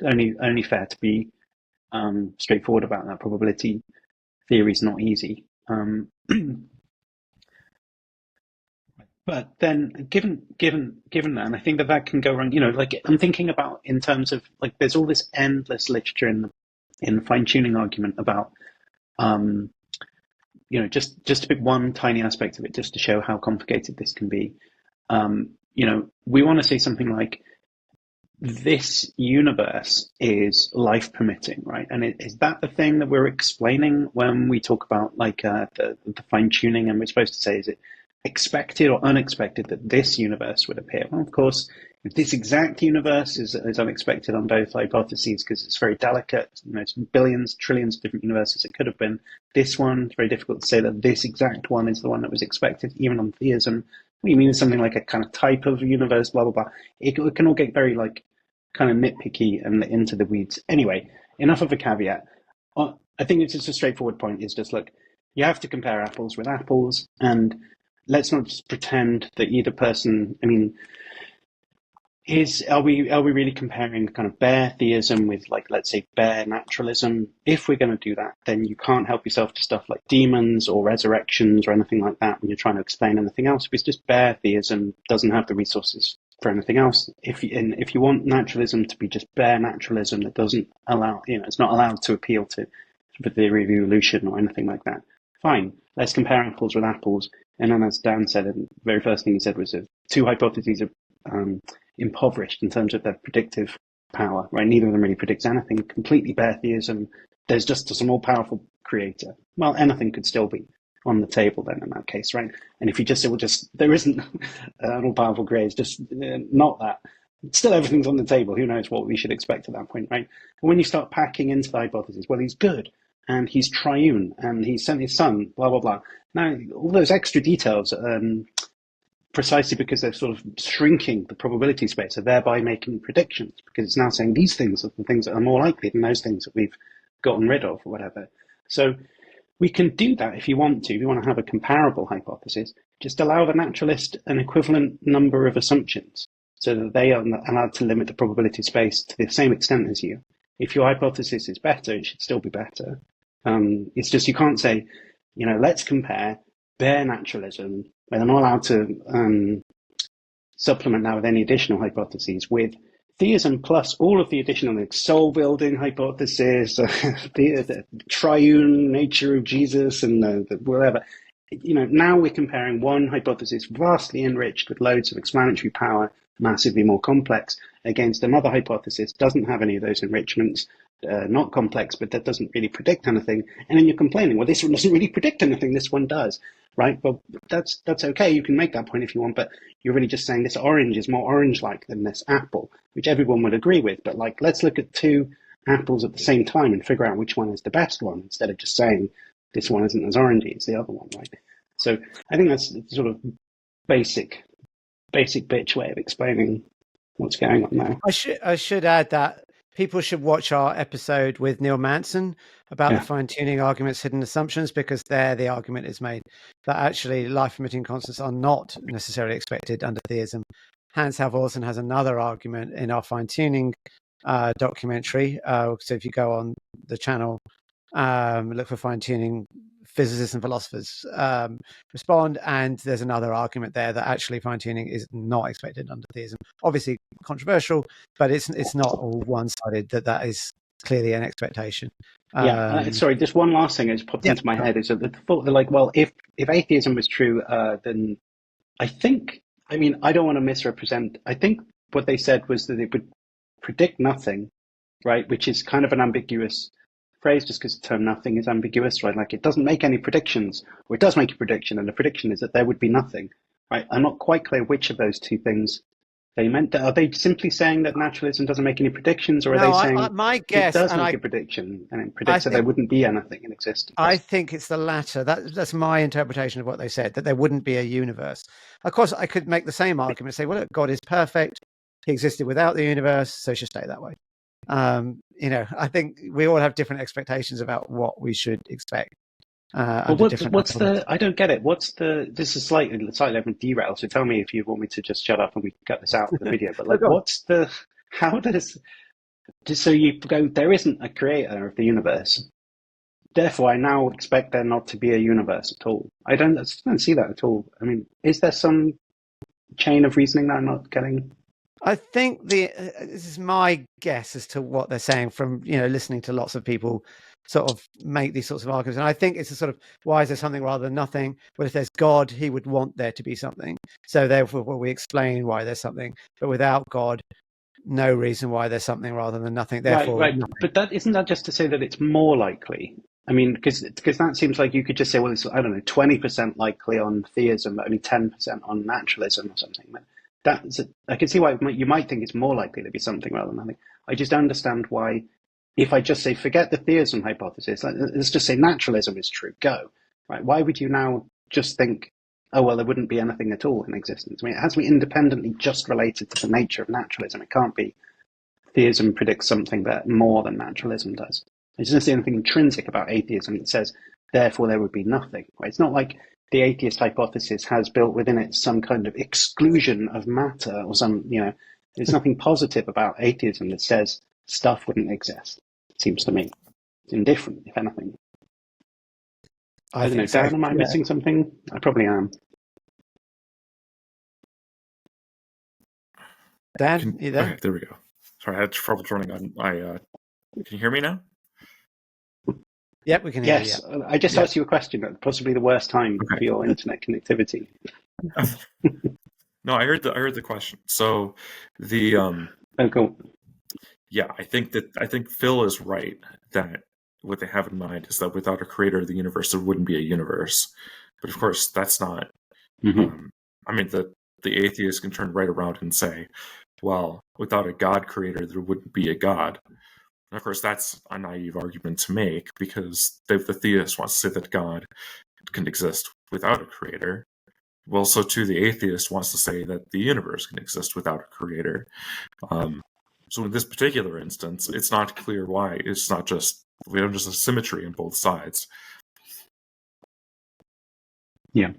only fair to be straightforward about that. Probability theory is not easy. But then, given that, and I think that can go wrong. Like I'm thinking about in terms of like, there's all this endless literature in the fine-tuning argument about, just to pick one tiny aspect of it, just to show how complicated this can be. We want to say something like, this universe is life permitting, right? And is that the thing that we're explaining when we talk about like the fine-tuning, and we're supposed to say, is it expected or unexpected that this universe would appear? Well, of course, if this exact universe is unexpected on both hypotheses, because it's very delicate, it's billions, trillions of different universes it could have been. This one, it's very difficult to say that this exact one is the one that was expected, even on theism. What you mean is something like a kind of type of universe, blah, blah, blah. It can all get very like kind of nitpicky and into the weeds. Anyway, enough of a caveat. I think it's just a straightforward point, is just, look, you have to compare apples with apples, and let's not just pretend that either person, are we really comparing kind of bare theism with, like, let's say, bare naturalism? If we're going to do that, then you can't help yourself to stuff like demons or resurrections or anything like that when you're trying to explain anything else, because just bare theism doesn't have the resources for anything else. If you want naturalism to be just bare naturalism that doesn't allow, it's not allowed to appeal to the theory of evolution or anything like that, fine, let's compare apples with apples. And then, as Dan said, the very first thing he said was that two hypotheses are impoverished in terms of their predictive power, right? Neither of them really predicts anything. Completely bare theism, there's just some all-powerful creator. Well, anything could still be on the table then in that case, right? And if you just say, well, there isn't an all-powerful creator, it's just not that. Still, everything's on the table. Who knows what we should expect at that point, right? And when you start packing into the hypothesis, well, he's good, and he's triune, and he sent his son, blah, blah, blah. Now, all those extra details, precisely because they're sort of shrinking the probability space, are thereby making predictions, because it's now saying these things are the things that are more likely than those things that we've gotten rid of or whatever. So we can do that if you want to. If you want to have a comparable hypothesis, just allow the naturalist an equivalent number of assumptions so that they are allowed to limit the probability space to the same extent as you. If your hypothesis is better, it should still be better. It's just, you can't say, let's compare bare naturalism, where they're not allowed to supplement that with any additional hypotheses, with theism plus all of the additional soul-building hypotheses, the triune nature of Jesus, and whatever. now we're comparing one hypothesis vastly enriched with loads of explanatory power, massively more complex, against another hypothesis doesn't have any of those enrichments, not complex, but that doesn't really predict anything. And then you're complaining, well, this one doesn't really predict anything, this one does, right? Well, that's okay. You can make that point if you want, but you're really just saying this orange is more orange-like than this apple, which everyone would agree with. But like, let's look at two apples at the same time and figure out which one is the best one, instead of just saying this one isn't as orangey as the other one, right? So I think that's the sort of basic bitch way of explaining what's going on there. I should add that people should watch our episode with Neil Manson about the fine-tuning arguments, hidden assumptions, because there the argument is made that actually life-emitting constants are not necessarily expected under theism. Hans Halvorsen has another argument in our fine-tuning documentary. So if you go on the channel, look for fine-tuning physicists and philosophers respond, and there's another argument there that actually fine-tuning is not expected under theism. Obviously controversial, but it's not all one-sided, that is clearly an expectation. Sorry, just one last thing that's popped into my head is that the thought that, like, well, if atheism was true, then I don't want to misrepresent. I think what they said was that it would predict nothing, right? Which is kind of an ambiguous phrase, just because the term nothing is ambiguous, right? Like, it doesn't make any predictions, or it does make a prediction, and the prediction is that there would be nothing, right? I'm not quite clear which of those two things they meant. Are they simply saying that naturalism doesn't make any predictions, or are they saying my guess, it does make a prediction and it predicts that there wouldn't be anything in existence? I think it's the latter. That's my interpretation of what they said, that there wouldn't be a universe. Of course, I could make the same argument and say, well, look, God is perfect. He existed without the universe, so it should stay that way. I think we all have different expectations about what we should expect. I don't get it. This is slightly derail, so tell me if you want me to just shut up and we cut this out of the video. But like, so you go, there isn't a creator of the universe, therefore I now expect there not to be a universe at all. I don't see that at all. I mean, is there some chain of reasoning that I'm not getting? I think this is my guess as to what they're saying from, listening to lots of people sort of make these sorts of arguments. And I think it's a sort of, why is there something rather than nothing? But if there's God, he would want there to be something. So therefore, we explain why there's something. But without God, no reason why there's something rather than nothing. Therefore, right. But isn't that just to say that it's more likely? I mean, because that seems like you could just say, well, it's, I don't know, 20% likely on theism, but only 10% on naturalism or something. I can see why you might think it's more likely to be something rather than nothing. I just don't understand why, if I just say, forget the theism hypothesis, let's just say naturalism is true, go. Right? Why would you now just think, oh, well, there wouldn't be anything at all in existence? I mean, it has to be independently just related to the nature of naturalism. It can't be theism predicts something that more than naturalism does. I just don't see anything intrinsic about atheism that says, therefore, there would be nothing. Right? It's not like the atheist hypothesis has built within it some kind of exclusion of matter or there's nothing positive about atheism that says stuff wouldn't exist. It seems to me it's indifferent, if anything. I don't know, Dan, am I missing something? I probably am. Dan, you there? Okay, there we go. Sorry, I had trouble turning on my... can you hear me now? Yep, we can hear you. Yes, I just asked you a question at possibly the worst time for your internet connectivity. No, I heard the question. So the cool. Yeah, I think Phil is right that what they have in mind is that without a creator of the universe, there wouldn't be a universe. But of course, that's not. Mm-hmm. I mean, the atheist can turn right around and say, well, without a God creator, there wouldn't be a God. And of course, that's a naive argument to make, because the theist wants to say that God can exist without a creator. Well, so too the atheist wants to say that the universe can exist without a creator. So in this particular instance, it's not clear why. It's not just, we have just a symmetry on both sides. Yeah.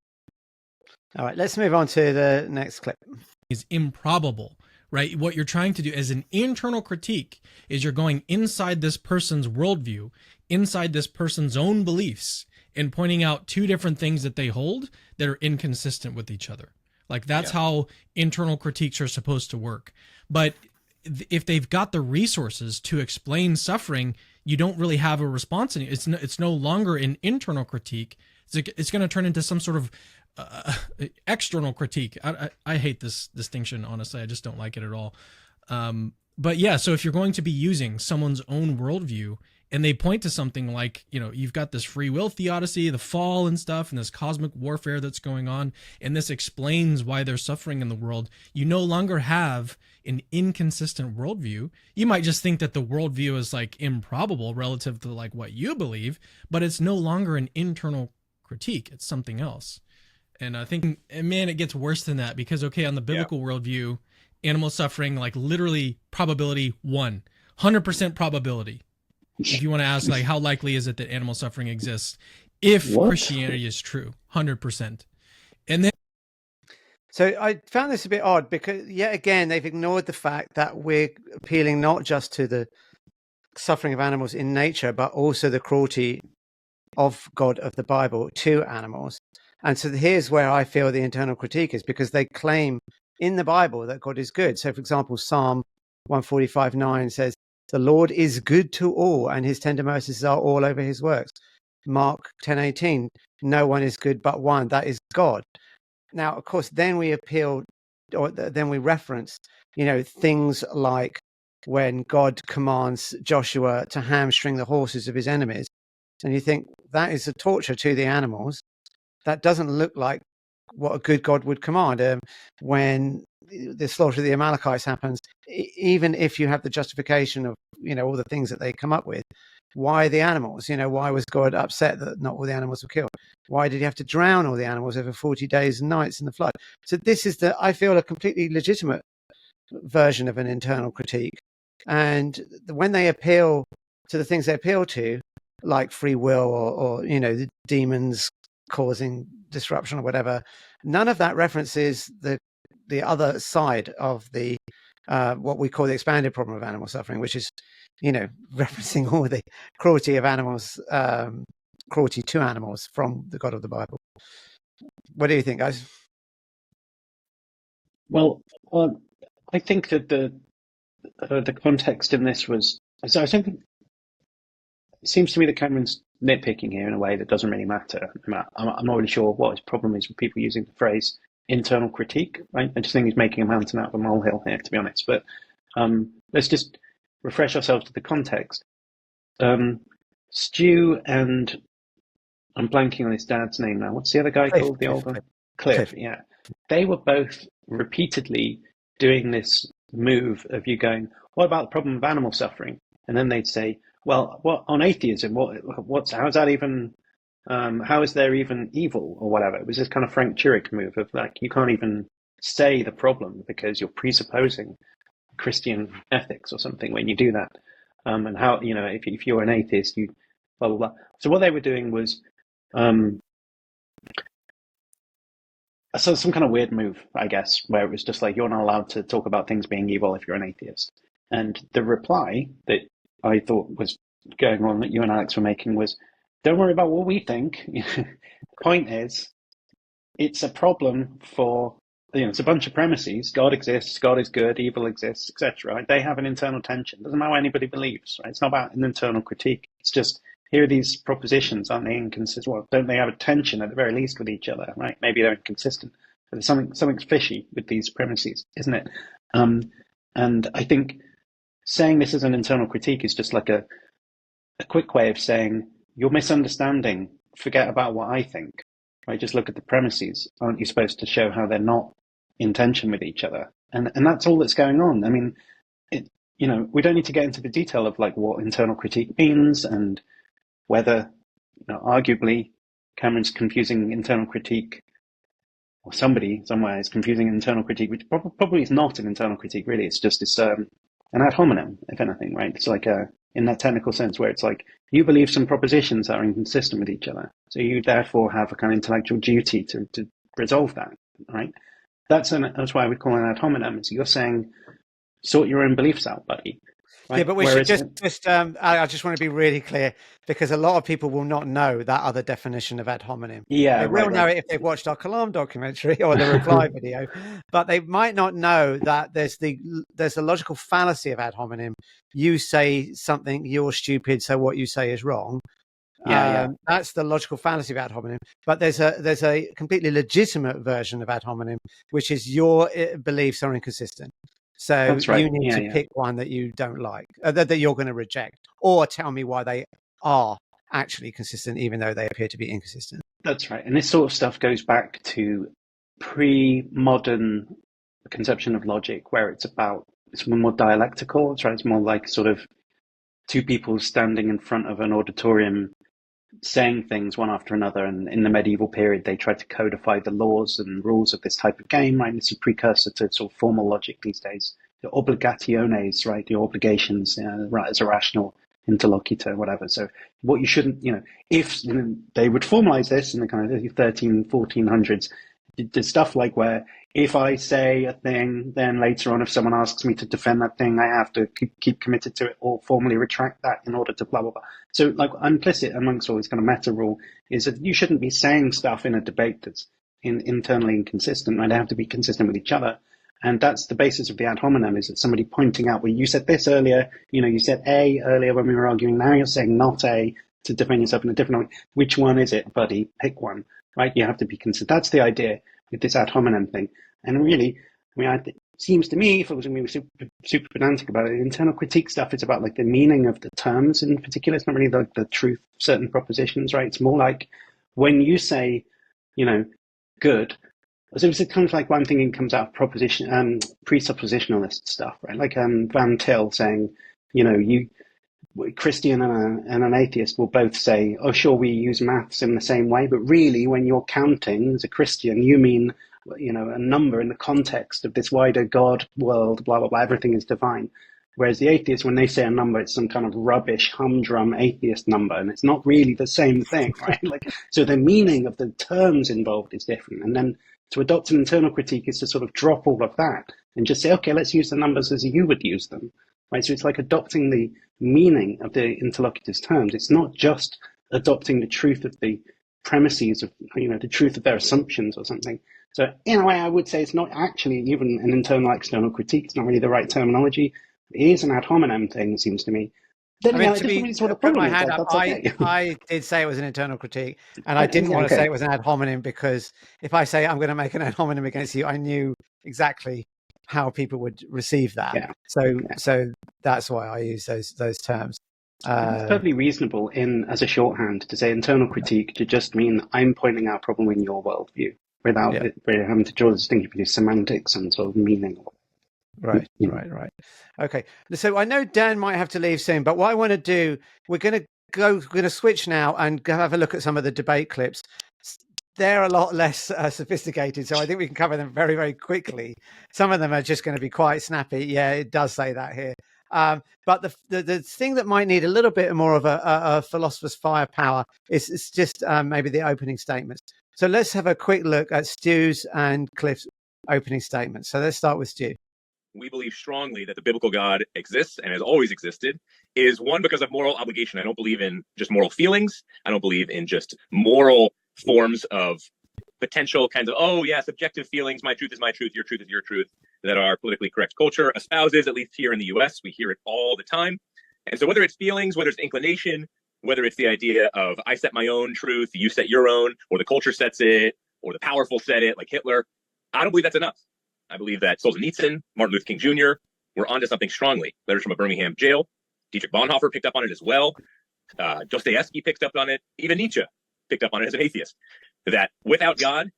All right, let's move on to the next clip. Is improbable. Right? What you're trying to do as an internal critique is you're going inside this person's worldview, inside this person's own beliefs, and pointing out two different things that they hold that are inconsistent with each other. Like, that's how internal critiques are supposed to work. But if they've got the resources to explain suffering, you don't really have a response. It's no longer an internal critique. It's going to turn into some sort of external critique. I hate this distinction, honestly. I just don't like it at all. But yeah, so if you're going to be using someone's own worldview and they point to something like, you've got this free will theodicy, the fall and stuff, and this cosmic warfare that's going on, and this explains why they're suffering in the world, you no longer have an inconsistent worldview. You might just think that the worldview is like improbable relative to like what you believe, but it's no longer an internal critique. It's something else. And I think, man, it gets worse than that because, okay, on the biblical worldview, animal suffering, like literally probability 100% probability. If you want to ask, like, how likely is it that animal suffering exists if Christianity is true? 100%. And then. So I found this a bit odd because, yet again, they've ignored the fact that we're appealing not just to the suffering of animals in nature, but also the cruelty of God of the Bible to animals. And so here's where I feel the internal critique is, because they claim in the Bible that God is good. So, for example, Psalm 145:9 says, "The Lord is good to all, and his tender mercies are all over his works." Mark 10:18, "No one is good but one, that is God." Now, of course, then we appeal, or then we reference, things like when God commands Joshua to hamstring the horses of his enemies. And you think that is a torture to the animals. That doesn't look like what a good God would command. When the slaughter of the Amalekites happens, even if you have the justification of, all the things that they come up with, why the animals? Why was God upset that not all the animals were killed? Why did he have to drown all the animals over 40 days and nights in the flood? So this is I feel, a completely legitimate version of an internal critique. And when they appeal to the things they appeal to, like free will or the demons causing disruption or whatever, none of that references the other side of the what we call the expanded problem of animal suffering, which is referencing all the cruelty of animals, cruelty to animals from the God of the Bible. What do you think, guys? Well, I think that the context in this was, so I think it seems to me that Cameron's nitpicking here in a way that doesn't really matter. I'm not really sure what his problem is with people using the phrase internal critique. Right? I just think he's making a mountain out of a molehill here, to be honest. But let's just refresh ourselves to the context. Stu and I'm blanking on his dad's name now. What's the other guy called? The older Cliffe. Yeah, they were both repeatedly doing this move of you going, "What about the problem of animal suffering?" And then they'd say, "Well, what on atheism? How's that even? How is there even evil or whatever?" It was this kind of Frank Turek move of like, you can't even say the problem because you're presupposing Christian ethics or something when you do that. And how, if you're an atheist, you blah blah blah. So what they were doing was so some kind of weird move, I guess, where it was just like, you're not allowed to talk about things being evil if you're an atheist. And the reply that I thought was going on that you and Alex were making was, don't worry about what we think. The point is, it's a problem for, it's a bunch of premises. God exists, God is good, evil exists, etc. Right? They have an internal tension. Doesn't matter what anybody believes. Right? It's not about an internal critique. It's just, here are these propositions, aren't they inconsistent? Well, don't they have a tension at the very least with each other? Right? Maybe they're inconsistent. But there's something's fishy with these premises, isn't it? And I think saying this is an internal critique is just like a quick way of saying, you're misunderstanding. Forget about what I think. Right? Just look at the premises. Aren't you supposed to show how they're not in tension with each other? And that's all that's going on. I mean, we don't need to get into the detail of like what internal critique means and whether, arguably, Cameron's confusing internal critique, or somebody somewhere is confusing internal critique, which probably is not an internal critique. Really, it's just an ad hominem, if anything. Right? It's like in that technical sense where it's like, you believe some propositions that are inconsistent with each other, so you therefore have a kind of intellectual duty to resolve that, right? That's why we call it an ad hominem. So you're saying, sort your own beliefs out, buddy. Right? Yeah, but we should just I just want to be really clear, because a lot of people will not know that other definition of ad hominem. Yeah, they will know it if they've watched our Kalam documentary or the reply video, but they might not know that there's the logical fallacy of ad hominem. You say something, you're stupid, so what you say is wrong. That's the logical fallacy of ad hominem. But there's a completely legitimate version of ad hominem, which is your beliefs are inconsistent. So That's right. you need to pick one that you don't like, that you're going to reject, or tell me why they are actually consistent, even though they appear to be inconsistent. That's right. And this sort of stuff goes back to pre-modern conception of logic, where it's more dialectical. It's right. It's more like sort of two people standing in front of an auditorium saying things one after another. And in the medieval period, they tried to codify the laws and rules of this type of game, right? This is a precursor to sort of formal logic these days. The obligationes, right? The obligations, right, as a rational interlocutor, whatever. So what you shouldn't, if they would formalize this in the kind of 1400s, the stuff like where if I say a thing, then later on, if someone asks me to defend that thing, I have to keep committed to it or formally retract that in order to blah, blah, blah. So like implicit amongst all this kind of meta rule is that you shouldn't be saying stuff in a debate that's internally inconsistent, right? They have to be consistent with each other. And that's the basis of the ad hominem, is that somebody pointing out, well, you said this earlier, you said A earlier when we were arguing, now you're saying not A to defend yourself in a different way. Which one is it, buddy? Pick one, right? You have to be consistent. That's the idea with this ad hominem thing. And really, it seems to me, if it was going to be super pedantic about it, internal critique stuff is about like the meaning of the terms in particular. It's not really like the truth of certain propositions, right? It's more like when you say, good. So it's kind of like one thing comes out of presuppositionalist stuff, right? Like Van Til saying, Christian and an atheist will both say, oh, sure, we use maths in the same way, but really when you're counting as a Christian, you mean, a number in the context of this wider God world, blah, blah, blah, everything is divine. Whereas the atheist, when they say a number, it's some kind of rubbish, humdrum atheist number, and it's not really the same thing, right? So the meaning of the terms involved is different. And then to adopt an internal critique is to sort of drop all of that and just say, okay, let's use the numbers as you would use them, right? So it's like adopting the meaning of the interlocutor's terms. It's not just adopting the truth of the premises of, the truth of their assumptions or something. So in a way, I would say it's not actually even an internal external critique. It's not really the right terminology. It is an ad hominem thing, it seems to me. Then, to put my hand up, I did say it was an internal critique, and I didn't want to say it was an ad hominem, because if I say I'm going to make an ad hominem against you, I knew exactly how people would receive that. Yeah. So that's why I use those terms. It's totally reasonable as a shorthand to say internal critique to just mean I'm pointing out a problem in your worldview without having to draw the distinction between semantics and sort of meaning. Right. Okay. So I know Dan might have to leave soon, but what I want to do, we're going to switch now and have a look at some of the debate clips. They're a lot less sophisticated, so I think we can cover them very, very quickly. Some of them are just going to be quite snappy. Yeah, it does say that here. But the thing that might need a little bit more of a philosopher's firepower is just maybe the opening statements. So let's have a quick look at Stu's and Cliffe's opening statements. So let's start with Stu. We believe strongly that the biblical God exists and has always existed, is one, because of moral obligation. I don't believe in just moral feelings. I don't believe in just moral forms of potential kinds of, subjective feelings. My truth is my truth. Your truth is your truth, that our politically correct culture espouses, at least here in the US. We hear it all the time. And so whether it's feelings, whether it's inclination, whether it's the idea of I set my own truth, you set your own, or the culture sets it, or the powerful set it, like Hitler, I don't believe that's enough. I believe that Solzhenitsyn, Martin Luther King Jr. were onto something strongly. Letters from a Birmingham jail. Dietrich Bonhoeffer picked up on it as well. Dostoevsky picked up on it. Even Nietzsche picked up on it as an atheist. That without God,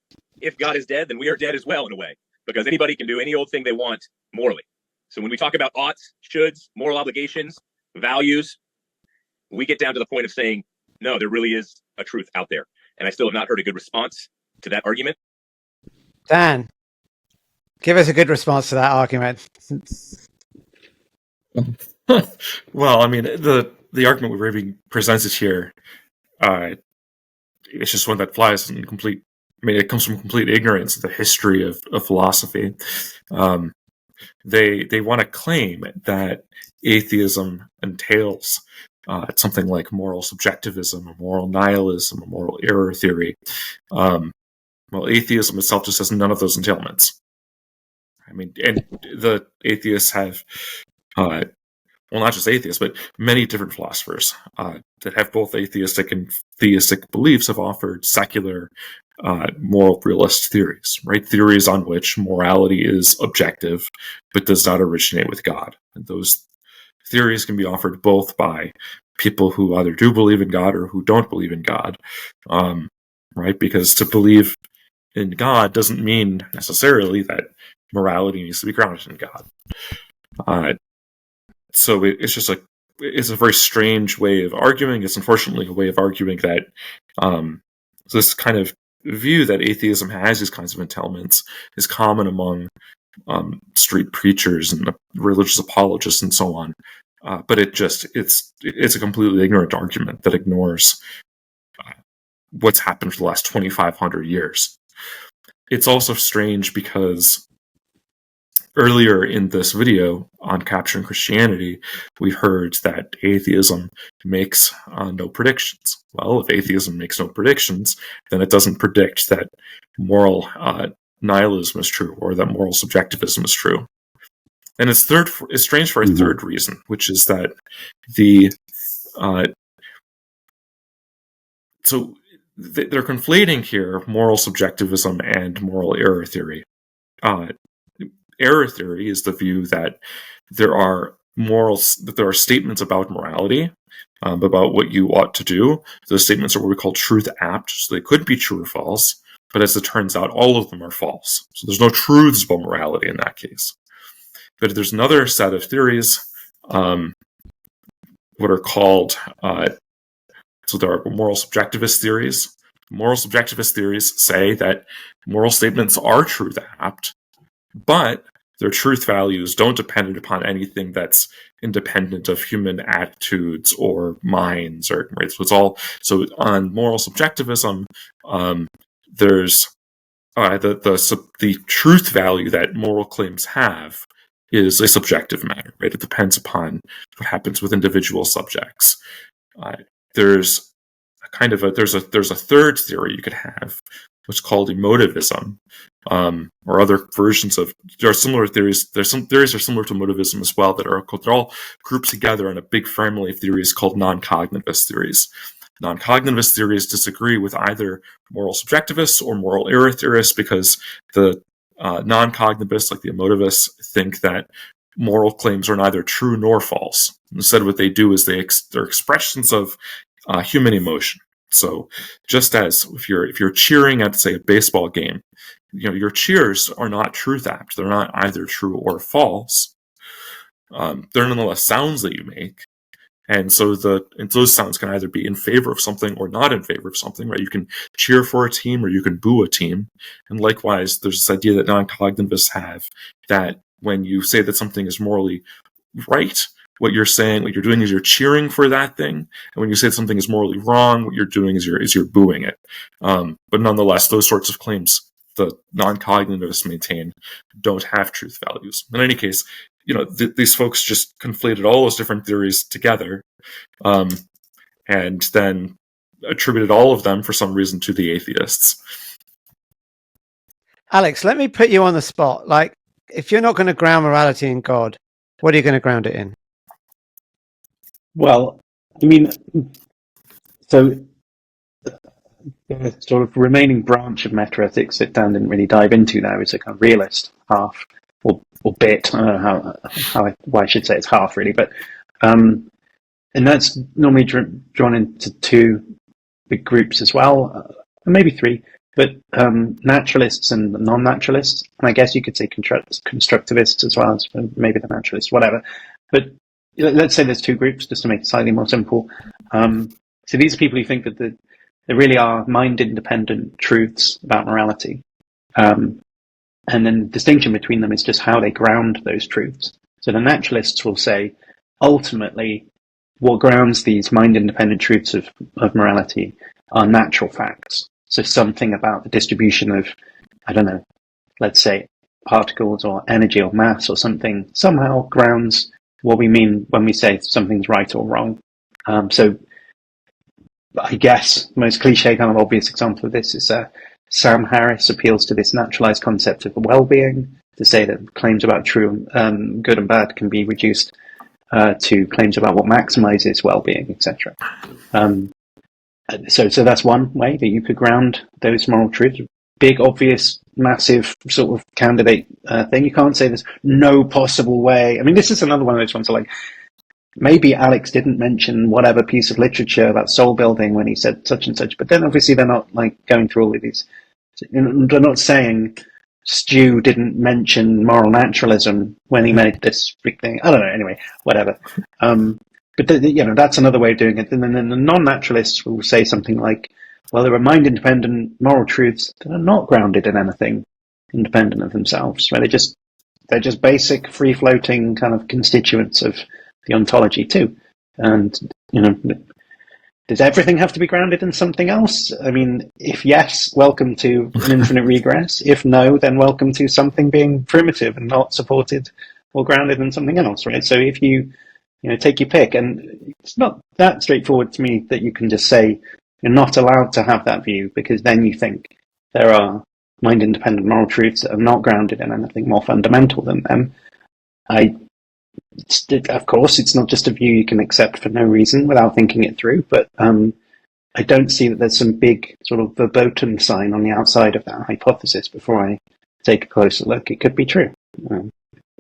if God is dead, then we are dead as well in a way. Because anybody can do any old thing they want morally. So when we talk about oughts, shoulds, moral obligations, values, we get down to the point of saying, no, there really is a truth out there. And I still have not heard a good response to that argument. Dan, give us a good response to that argument. Well, I mean, the argument we're being presented here, it's just one that flies in complete. I mean, it comes from complete ignorance of the history of philosophy. They want to claim that atheism entails something like moral subjectivism, or moral nihilism, or moral error theory. Well, atheism itself just has none of those entailments. I mean, and the atheists have well, not just atheists, but many different philosophers that have both atheistic and theistic beliefs have offered secular moral realist theories, right? Theories on which morality is objective, but does not originate with God. And those theories can be offered both by people who either do believe in God or who don't believe in God, right? Because to believe in God doesn't mean necessarily that morality needs to be grounded in God. So it's just it's a very strange way of arguing. It's unfortunately a way of arguing that this kind of view that atheism has these kinds of entailments is common among street preachers and religious apologists and so on. But it's a completely ignorant argument that ignores what's happened for the last 2,500 years. It's also strange because earlier in this video on Capturing Christianity, we heard that atheism makes no predictions. Well, if atheism makes no predictions, then it doesn't predict that moral nihilism is true or that moral subjectivism is true. And it's strange for a third reason, which is that they're conflating here moral subjectivism and moral error theory. Error theory is the view that there are statements about morality, about what you ought to do. Those statements are what we call truth apt, so they could be true or false, but as it turns out, all of them are false. So there's no truths about morality in that case. But there's another set of theories, what are called, so there are moral subjectivist theories. Moral subjectivist theories say that moral statements are truth apt, but their truth values don't depend upon anything that's independent of human attitudes or minds, or right. So on moral subjectivism, there's the truth value that moral claims have is a subjective matter, right? It depends upon what happens with individual subjects. There's a third theory you could have, what's called emotivism, or other versions of. There are similar theories. There's some theories that are similar to emotivism as well they're all grouped together in a big family of theories called non-cognitivist theories. Non-cognitivist theories disagree with either moral subjectivists or moral error theorists because the non-cognitivists, like the emotivists, think that moral claims are neither true nor false. Instead, what they do is they're expressions of human emotion. So, just as if you're cheering at, say, a baseball game, your cheers are not truth apt. They're not either true or false. They're nonetheless sounds that you make. And so those sounds can either be in favor of something or not in favor of something, right? You can cheer for a team or you can boo a team. And likewise, there's this idea that non-cognitivists have that when you say that something is morally right, what you're doing is you're cheering for that thing. And when you say something is morally wrong, what you're doing is you're booing it. But nonetheless, those sorts of claims the non-cognitivists maintain don't have truth values. In any case, these folks just conflated all those different theories together, and then attributed all of them for some reason to the atheists. Alex, let me put you on the spot. Like, if you're not going to ground morality in God, what are you going to ground it in? Well, I mean, so the sort of remaining branch of metaethics that Dan didn't really dive into now is a kind of realist half, or bit. I don't know why I should say it's half really, but and that's normally drawn into two big groups as well, maybe three. But naturalists and non-naturalists, and I guess you could say constructivists as well as maybe the naturalists, whatever. But let's say there's two groups, just to make it slightly more simple. So these are people who think that there really are mind-independent truths about morality. And then the distinction between them is just how they ground those truths. So the naturalists will say, ultimately, what grounds these mind-independent truths of morality are natural facts. So something about the distribution of, I don't know, let's say particles or energy or mass or something, somehow grounds what we mean when we say something's right or wrong. So I guess the most cliche kind of obvious example of this is Sam Harris appeals to this naturalized concept of well-being to say that claims about true, good and bad can be reduced to claims about what maximizes well-being, etc. So that's one way that you could ground those moral truths. Big, obvious, massive sort of candidate thing. You can't say there's no possible way. I mean, this is another one of those ones like, maybe Alex didn't mention whatever piece of literature about soul building when he said such and such, but then obviously they're not like going through all of these. They're not saying Stu didn't mention moral naturalism when he made this big thing. I don't know. Anyway, whatever. But that's another way of doing it. And then the non-naturalists will say something like, well, there are mind-independent moral truths that are not grounded in anything independent of themselves, right? They're just basic, free-floating kind of constituents of the ontology too. And, does everything have to be grounded in something else? I mean, if yes, welcome to an infinite regress. If no, then welcome to something being primitive and not supported or grounded in something else, right? So if you take your pick, and it's not that straightforward to me that you can just say you're not allowed to have that view, because then you think there are mind-independent moral truths that are not grounded in anything more fundamental than them. Of course, it's not just a view you can accept for no reason without thinking it through, but I don't see that there's some big sort of verboten sign on the outside of that hypothesis before I take a closer look. It could be true.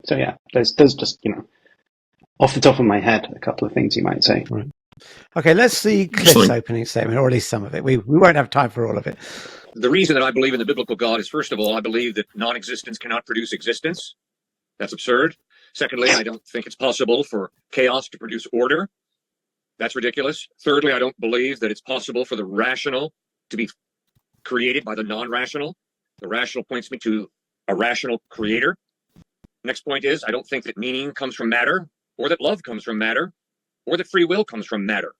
So yeah, there's just, off the top of my head, a couple of things you might say. Right. Okay, let's see Cliff's opening statement, or at least some of it. We won't have time for all of it. The reason that I believe in the biblical God is, first of all, I believe that non-existence cannot produce existence. That's absurd. Secondly, I don't think it's possible for chaos to produce order. That's ridiculous. Thirdly, I don't believe that it's possible for the rational to be created by the non-rational. The rational points me to a rational creator. Next point is, I don't think that meaning comes from matter, or that love comes from matter, or that free will comes from matter.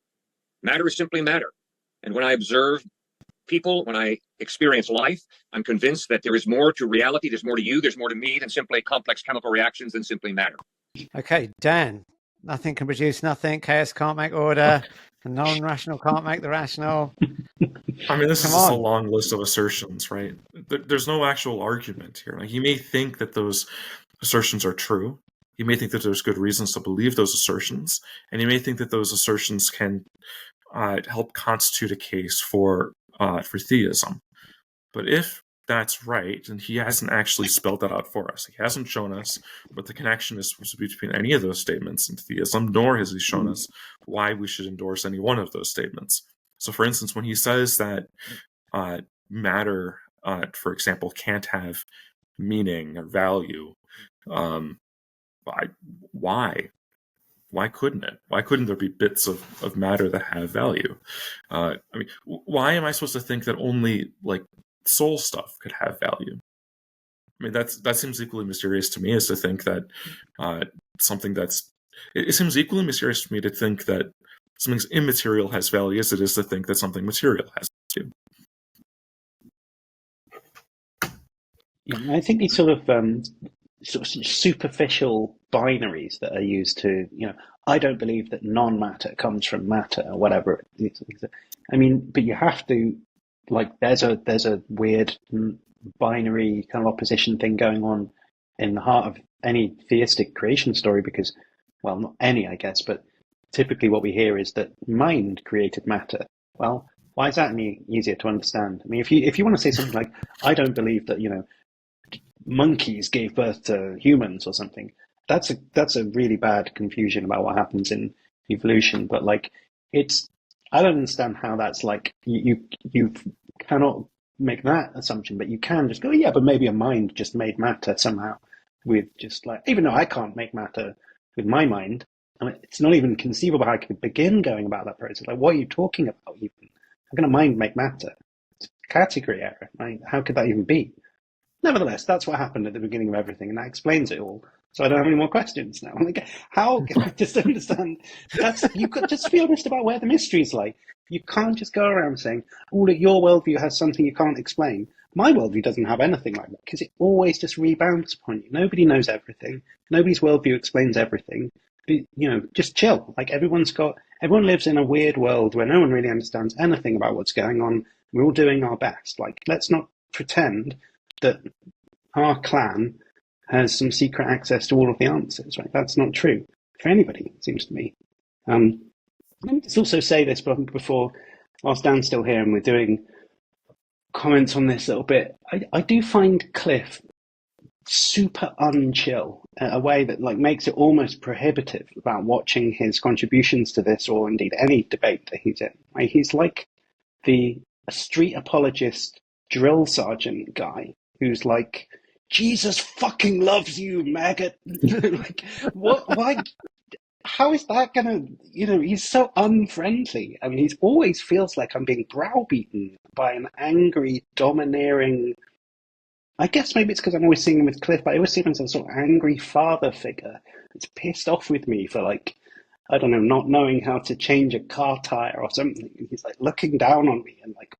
Matter is simply matter. And when I observe people, when I experience life, I'm convinced that there is more to reality, there's more to you, there's more to me than simply complex chemical reactions, than simply matter. Okay, Dan, nothing can produce nothing, chaos can't make order, the non-rational can't make the rational. I mean, this is just a long list of assertions, right? There's no actual argument here. Like, you may think that those assertions are true. You may think that there's good reasons to believe those assertions, and you may think that those assertions can help constitute a case for theism. But if that's right, and he hasn't actually spelled that out for us, he hasn't shown us what the connection is supposed to be between any of those statements and theism, nor has he shown us why we should endorse any one of those statements. So, for instance, when he says that matter, for example, can't have meaning or value, why? Why couldn't it? Why couldn't there be bits of matter that have value? I mean, why am I supposed to think that only like soul stuff could have value? I mean, that seems equally mysterious to me as to think that something that's. It seems equally mysterious to me to think that something's immaterial has value as it is to think that something material has value. Yeah, I think these sort of superficial binaries that are used to, I don't believe that non-matter comes from matter or whatever. I mean, but you have to, like, there's a weird binary kind of opposition thing going on in the heart of any theistic creation story, because, well, not any, I guess, but typically what we hear is that mind created matter. Well, why is that any easier to understand? I mean, if you want to say something like, I don't believe that, monkeys gave birth to humans or something, that's a really bad confusion about what happens in evolution. But like, I don't understand how that's like, you cannot make that assumption, but you can just go, yeah, but maybe a mind just made matter somehow with just like, even though I can't make matter with my mind, I mean, it's not even conceivable how I could begin going about that process. Like, what are you talking about even? How can a mind make matter? It's a category error, right? How could that even be? Nevertheless, that's what happened at the beginning of everything, and that explains it all. So I don't have any more questions now. Like, how can I just understand? You could just be honest about where the mystery's like. You can't just go around saying, oh, look, your worldview has something you can't explain. My worldview doesn't have anything like that, because it always just rebounds upon you. Nobody knows everything. Nobody's worldview explains everything. But, just chill. Like, everyone lives in a weird world where no one really understands anything about what's going on. We're all doing our best. Like, let's not pretend that our clan has some secret access to all of the answers, right? That's not true. for anybody, it seems to me. Let me just also say this before, whilst Dan's still here and we're doing comments on this a little bit, I do find Cliffe super unchill in a way that like makes it almost prohibitive about watching his contributions to this, or indeed any debate that he's in. Like, he's like a street apologist drill sergeant guy who's like, Jesus fucking loves you, maggot. Like, what? Why? How is that gonna? He's so unfriendly. I mean, he always feels like I'm being browbeaten by an angry, domineering. I guess maybe it's because I'm always seeing him with Cliffe, but I always see him as a sort of angry father figure that's pissed off with me for, like, I don't know, not knowing how to change a car tire or something. And he's like looking down on me and like,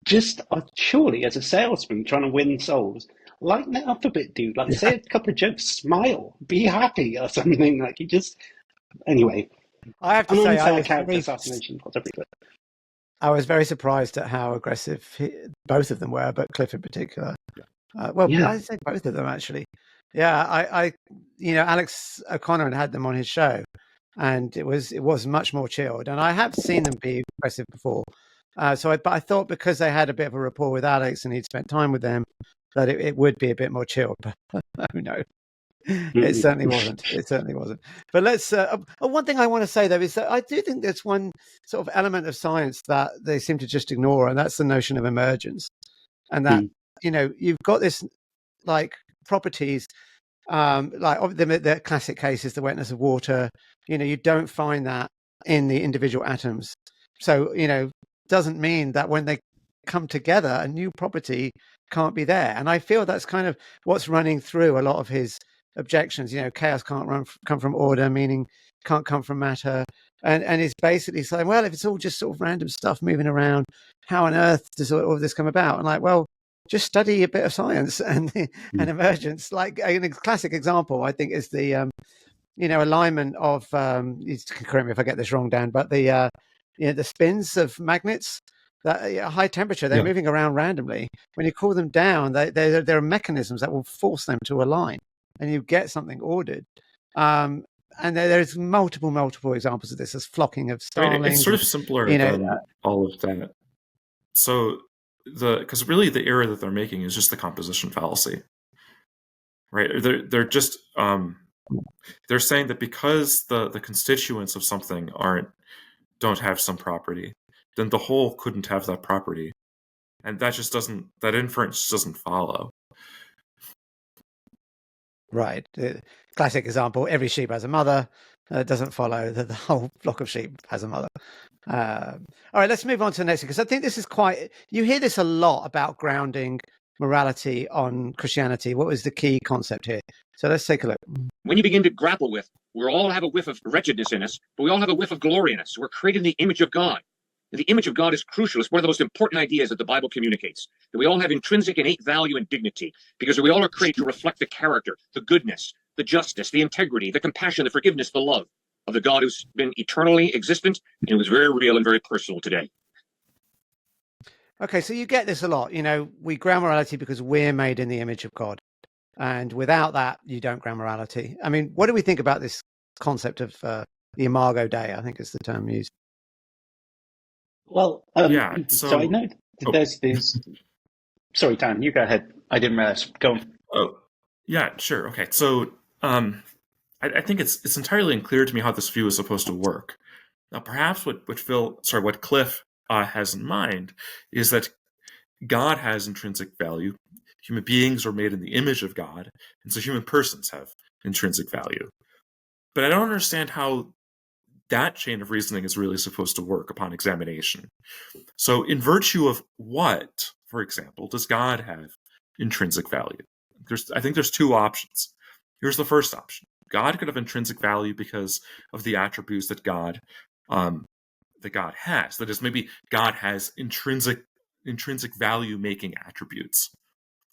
just surely as a salesman trying to win souls, lighten it up a bit, dude. Like, say a couple of jokes, smile, be happy or something. Like, anyway. I have to say, unfair character assassination, possibly. I was very surprised at how aggressive both of them were, but Cliffe in particular. I'd say both of them actually. Yeah, Alex O'Connor had them on his show, and it was much more chilled. And I have seen them be aggressive before. But I thought because they had a bit of a rapport with Alex and he'd spent time with them, that it would be a bit more chilled. But who knows? It certainly wasn't. It certainly wasn't. But let's. One thing I want to say though is that I do think there's one sort of element of science that they seem to just ignore, and that's the notion of emergence, and that you've got this like properties, like the classic case is the wetness of water. You don't find that in the individual atoms, so doesn't mean that when they come together, a new property can't be there. And I feel that's kind of what's running through a lot of his objections. Chaos can't come from order, meaning can't come from matter, and he's basically saying, well, if it's all just sort of random stuff moving around, how on earth does all of this come about? And like, well, just study a bit of science and emergence. Like a classic example, I think, is the alignment of correct me if I get this wrong, Dan, but the spins of magnets. That at high temperature, they're moving around randomly. When you cool them down, there are mechanisms that will force them to align, and you get something ordered. And there's multiple examples of this. There's flocking of starlings. It's sort of simpler than all of that. So because really the error that they're making is just the composition fallacy, right? They're just they're saying that because the constituents of something don't have some property, then the whole couldn't have that property, and that inference doesn't follow. Right. Classic example: every sheep has a mother. It doesn't follow that the whole flock of sheep has a mother. All right, let's move on to the next, because I think this is you hear this a lot about grounding morality on Christianity. What was the key concept here? So let's take a look. When you begin to grapple with, we all have a whiff of wretchedness in us, but we all have a whiff of glory in us. We're created in the image of God. The image of God is crucial. It's one of the most important ideas that the Bible communicates, that we all have intrinsic innate value and dignity, because we all are created to reflect the character, the goodness, the justice, the integrity, the compassion, the forgiveness, the love of the God who's been eternally existent and who's very real and very personal today. Okay, so you get this a lot. We ground morality because we're made in the image of God. And without that, you don't ground morality. I mean, what do we think about this concept of the Imago Dei, I think is the term used? Well, so I know there's this. Sorry, Dan, you go ahead. I didn't realize. Go on. Oh, yeah, sure. Okay, so I think it's entirely unclear to me how this view is supposed to work. Now, perhaps what Cliffe has in mind is that God has intrinsic value. Human beings are made in the image of God, and so human persons have intrinsic value. But I don't understand how that chain of reasoning is really supposed to work upon examination. So in virtue of what, for example, does God have intrinsic value? I think there's two options. Here's the first option. God could have intrinsic value because of the attributes that God has. That is, maybe God has intrinsic value-making attributes.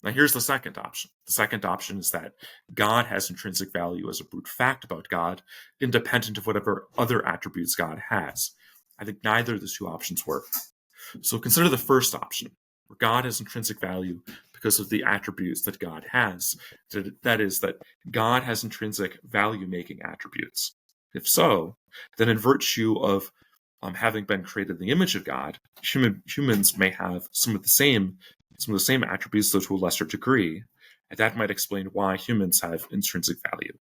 Now, here's the second option. The second option is that God has intrinsic value as a brute fact about God, independent of whatever other attributes God has. I think neither of those two options work. So consider the first option, where God has intrinsic value because of the attributes that God has. That is, that God has intrinsic value-making attributes. If so, then in virtue of having been created in the image of God, humans may have some of the same attributes, though to a lesser degree, and that might explain why humans have intrinsic value.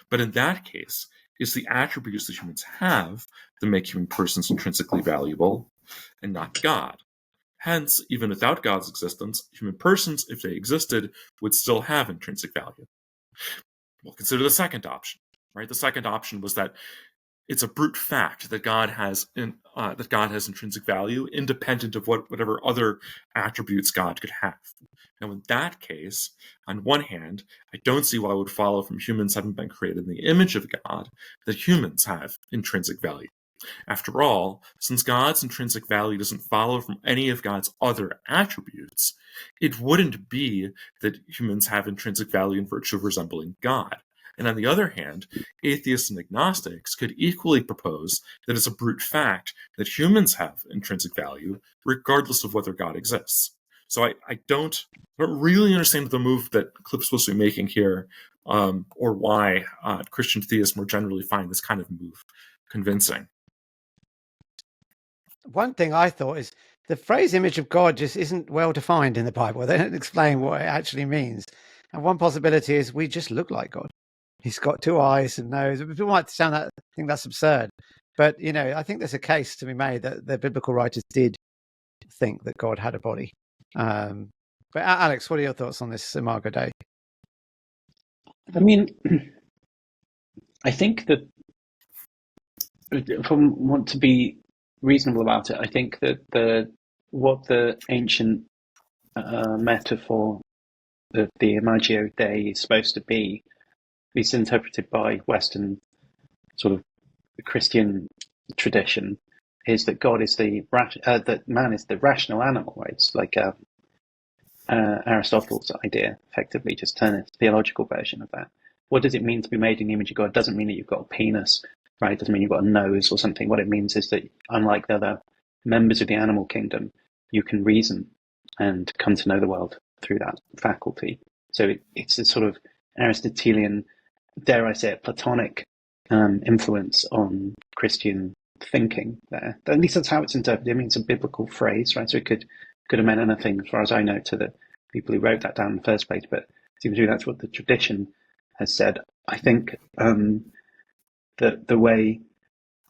But in that case, it's the attributes that humans have that make human persons intrinsically valuable, and not God. Hence, even without God's existence, human persons, if they existed, would still have intrinsic value. We'll consider the second option, right? The second option was that it's a brute fact that God has intrinsic value, independent of whatever other attributes God could have. Now, in that case, on one hand, I don't see why it would follow from humans having been created in the image of God that humans have intrinsic value. After all, since God's intrinsic value doesn't follow from any of God's other attributes, it wouldn't be that humans have intrinsic value in virtue of resembling God. And on the other hand, atheists and agnostics could equally propose that it's a brute fact that humans have intrinsic value, regardless of whether God exists. So I don't really understand the move that Cliffe's supposed to be making here, or why Christian theists more generally find this kind of move convincing. One thing I thought is the phrase image of God just isn't well defined in the Bible. They don't explain what it actually means. And one possibility is we just look like God. He's got two eyes and nose. People might think that's absurd. But, I think there's a case to be made that the biblical writers did think that God had a body. But Alex, what are your thoughts on this Imago Dei? I mean, I think that if I want to be reasonable about it, I think that what the ancient metaphor of the Imago Dei is supposed to be, at least interpreted by Western sort of Christian tradition, is that God is that man is the rational animal, right? It's like Aristotle's idea, effectively, just turn a theological version of that. What does it mean to be made in the image of God? It doesn't mean that you've got a penis, right? It doesn't mean you've got a nose or something. What it means is that, unlike the other members of the animal kingdom, you can reason and come to know the world through that faculty. So it's a sort of Aristotelian, dare I say it, Platonic influence on Christian thinking there. At least that's how it's interpreted. I mean, it's a biblical phrase, right? So it could have meant anything, as far as I know, to the people who wrote that down in the first place. But it seems to me that's what the tradition has said. I think that the way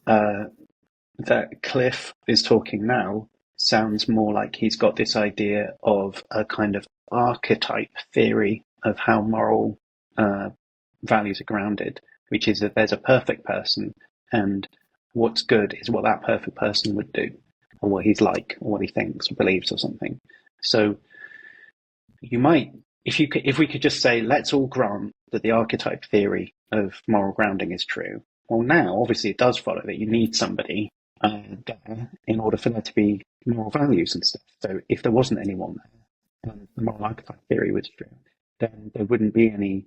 that Cliffe is talking now sounds more like he's got this idea of a kind of archetype theory of how moral values are grounded, which is that there's a perfect person, and what's good is what that perfect person would do, or what he's like, or what he thinks or believes or something. So you might, if we could just say, let's all grant that the archetype theory of moral grounding is true. Well, now, obviously, it does follow that you need somebody there in order for there to be moral values and stuff. So if there wasn't anyone there, and the moral archetype theory was true, then there wouldn't be any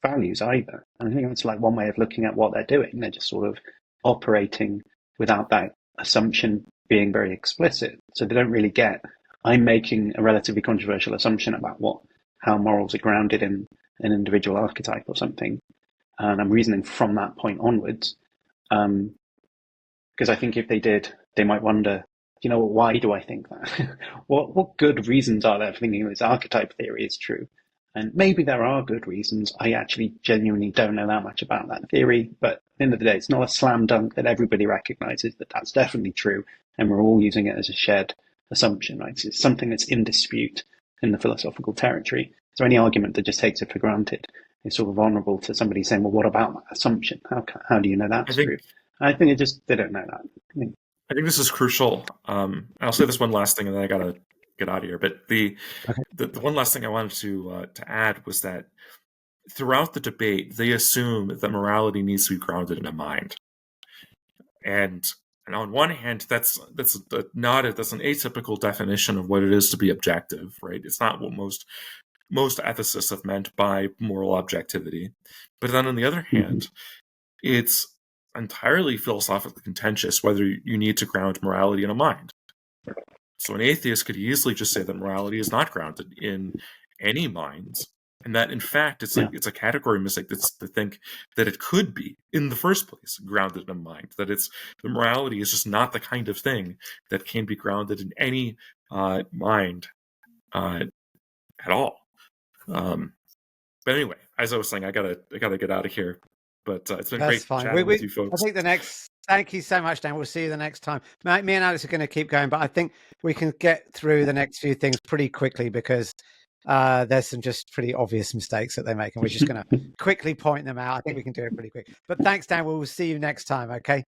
values either. And I think that's like one way of looking at what they're doing. They're just sort of operating without that assumption being very explicit. So they don't really get, I'm making a relatively controversial assumption about how morals are grounded in an individual archetype or something. And I'm reasoning from that point onwards. Because I think if they did, they might wonder, why do I think that? What good reasons are there for thinking this archetype theory is true? And maybe there are good reasons. I actually genuinely don't know that much about that theory. But at the end of the day, it's not a slam dunk that everybody recognizes that that's definitely true. And we're all using it as a shared assumption, right? So it's something that's in dispute in the philosophical territory. So any argument that just takes it for granted is sort of vulnerable to somebody saying, well, what about that assumption? How do you know that's true? I think they don't know that. I think this is crucial. I'll say this one last thing, and then I gotta get out of here. But the one last thing I wanted to add was that throughout the debate, they assume that morality needs to be grounded in a mind, and on one hand, that's an atypical definition of what it is to be objective, right? It's not what most ethicists have meant by moral objectivity. But then on the other hand, it's entirely philosophically contentious whether you need to ground morality in a mind. So an atheist could easily just say that morality is not grounded in any minds, and that in fact it's like it's a category mistake that's to think that it could be in the first place grounded in a mind. That it's the morality is just not the kind of thing that can be grounded in any mind at all. But anyway, as I was saying, I gotta get out of here. But it's been great chatting with you folks. I think thank you so much, Dan. We'll see you the next time. Me and Alex are going to keep going, but I think we can get through the next few things pretty quickly because there's some just pretty obvious mistakes that they make, and we're just going to quickly point them out. I think we can do it pretty quick. But thanks, Dan. We'll see you next time, okay?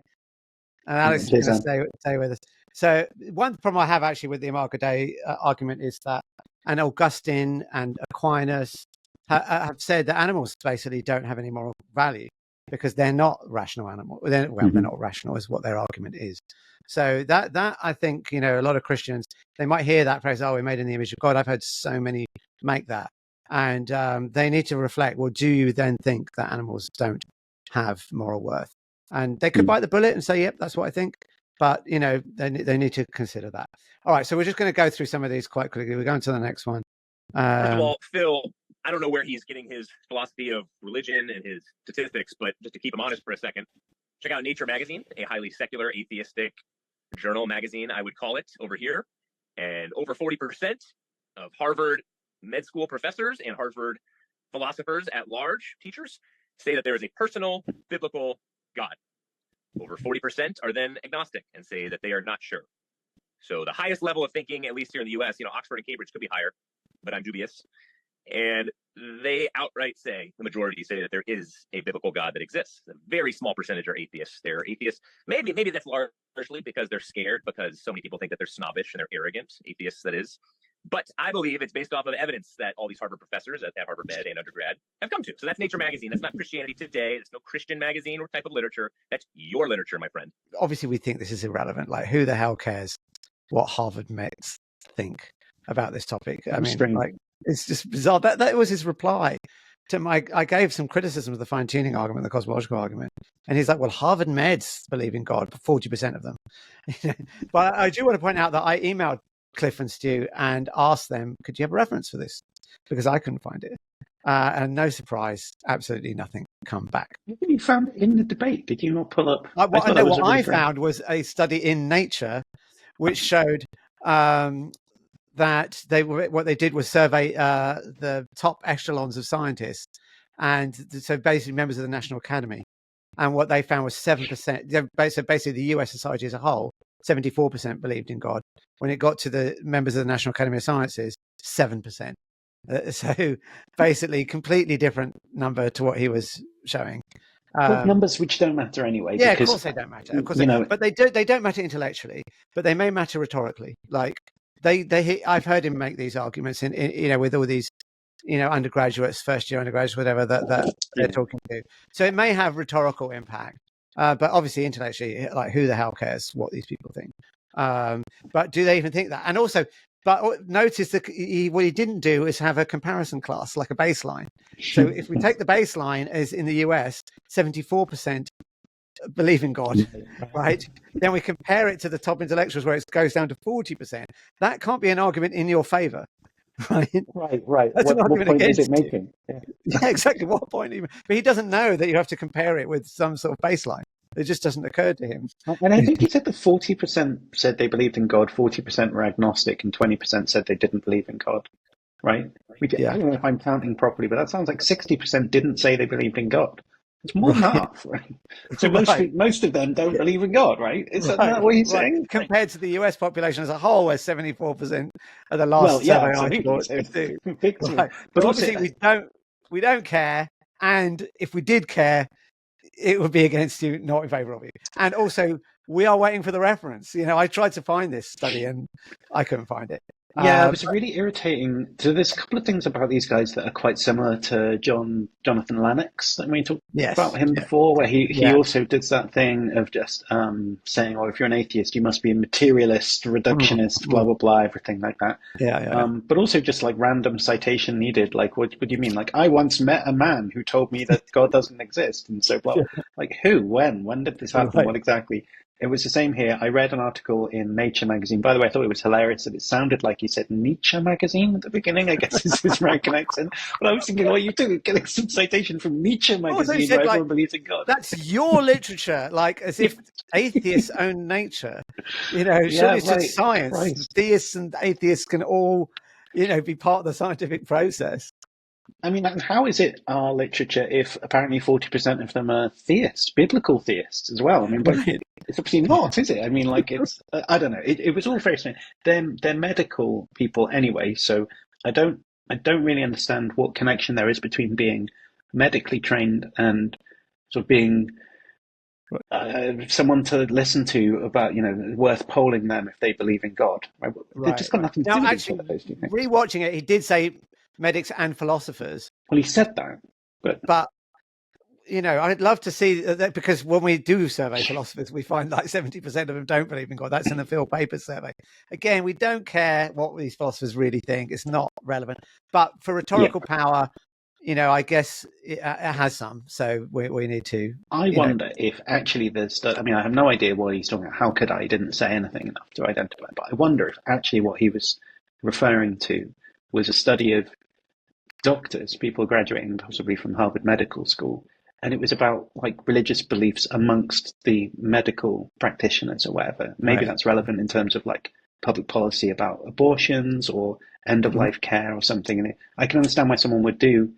And Alex is going to stay with us. So one problem I have actually with the Imago Dei argument is that, and Augustine and Aquinas have said that animals basically don't have any moral value because they're not rational animals. They're not rational is what their argument is. So that I think, a lot of Christians, they might hear that phrase, we're made in the image of God. I've heard so many make that. And they need to reflect, well, do you then think that animals don't have moral worth? And they could bite the bullet and say, yep, that's what I think. But, they need to consider that. All right, so we're just going to go through some of these quite quickly. We're going to the next one. First of all, Phil, I don't know where he's getting his philosophy of religion and his statistics, but just to keep him honest for a second, check out Nature magazine, a highly secular, atheistic journal magazine, I would call it, over here. And over 40% of Harvard med school professors and Harvard philosophers at large, teachers, say that there is a personal biblical God. Over 40% are then agnostic and say that they are not sure. So the highest level of thinking, at least here in the US, Oxford and Cambridge could be higher, but I'm dubious. And they outright say, the majority say that there is a biblical God that exists. A very small percentage are atheists. They're atheists. Maybe that's largely because they're scared, because so many people think that they're snobbish and they're arrogant, atheists that is. But I believe it's based off of evidence that all these Harvard professors at Harvard Med and undergrad have come to. So that's Nature magazine. That's not Christianity Today. It's no Christian magazine or type of literature. That's your literature, my friend. Obviously, we think this is irrelevant. Like, who the hell cares what Harvard Mets think about this topic? I mean, it's just bizarre. That was his reply to I gave some criticism of the fine-tuning argument, the cosmological argument. And he's like, well, Harvard Meds believe in God, 40% of them. But I do want to point out that I emailed Cliff and Stu and asked them, could you have a reference for this? Because I couldn't find it. And no surprise, absolutely nothing come back. You found it in the debate. Did you not pull up? What I found was a study in Nature, which showed that what they did was survey the top echelons of scientists, and so basically members of the National Academy. And what they found was 7%. So basically, the US society as a whole, 74% believed in God. When it got to the members of the National Academy of Sciences, 7%. So basically, completely different number to what he was showing. Numbers which don't matter anyway. Yeah, because, of course they don't matter. Of course, but they don't matter intellectually. But they may matter rhetorically. Like I've heard him make these arguments in with all these undergraduates, first year undergraduates, whatever that they're talking to. So it may have rhetorical impact. But obviously, intellectually, like, who the hell cares what these people think? But do they even think that? And also, but notice that what he didn't do is have a comparison class, like a baseline. So if we take the baseline as in the US, 74% believe in God, right? Then we compare it to the top intellectuals where it goes down to 40%. That can't be an argument in your favor. Right. That's an argument what point against is it making? Yeah, exactly. What point? But he doesn't know that you have to compare it with some sort of baseline. It just doesn't occur to him. And I think he said that 40% said they believed in God, 40% were agnostic, and 20% said they didn't believe in God. Right? I don't know if I'm counting properly, but that sounds like 60% didn't say they believed in God. It's more than half, right? So most of them don't believe in God, right? Is that what he's saying? Compared to the US population as a whole, where 74% of the last survey I thought do. Right. But obviously we don't care, and if we did care, it would be against you, not in favor of you. And also, we are waiting for the reference. I tried to find this study and I couldn't find it. Yeah, it was really irritating. So there's a couple of things about these guys that are quite similar to Jonathan Lennox. I mean, we talked about him before, where he also did that thing of just saying, if you're an atheist, you must be a materialist, reductionist, blah, blah, blah, everything like that. But also just like random citation needed. Like, what do you mean? Like, I once met a man who told me that God doesn't exist. And so, like, who? When did this happen? What exactly? It was the same here. I read an article in Nature magazine. By the way, I thought it was hilarious that it sounded like he said Nietzsche magazine at the beginning. I guess it's his American accent. But I was thinking, what are you doing? Getting some citation from Nietzsche magazine where everyone believes in God. That's your literature, like as if atheists own nature. Surely it's just science. Christ. Theists and atheists can all, be part of the scientific process. I mean, how is it our literature if apparently 40% of them are theists, biblical theists as well? I mean, but it's obviously not, is it? I mean, like it's, I don't know. It was all very strange. They're medical people anyway, so I don't really understand what connection there is between being medically trained and sort of being someone to listen to about, worth polling them if they believe in God. They've just got nothing to do with each other, do you think? Rewatching it, he did say medics and philosophers. Well, he said that, but I'd love to see that, because when we do survey philosophers, we find like 70% of them don't believe in God. That's in the Phil Papers survey. Again, we don't care what these philosophers really think. It's not relevant. But for rhetorical power, I guess it has some. So we need to. I wonder if actually there's. I mean, I have no idea what he's talking about. How could I? He didn't say anything enough to identify. But I wonder if actually what he was referring to was a study of doctors, people graduating possibly from Harvard Medical School, and it was about like religious beliefs amongst the medical practitioners or whatever. Maybe that's relevant in terms of like public policy about abortions or end of life care or something. And I can understand why someone would do.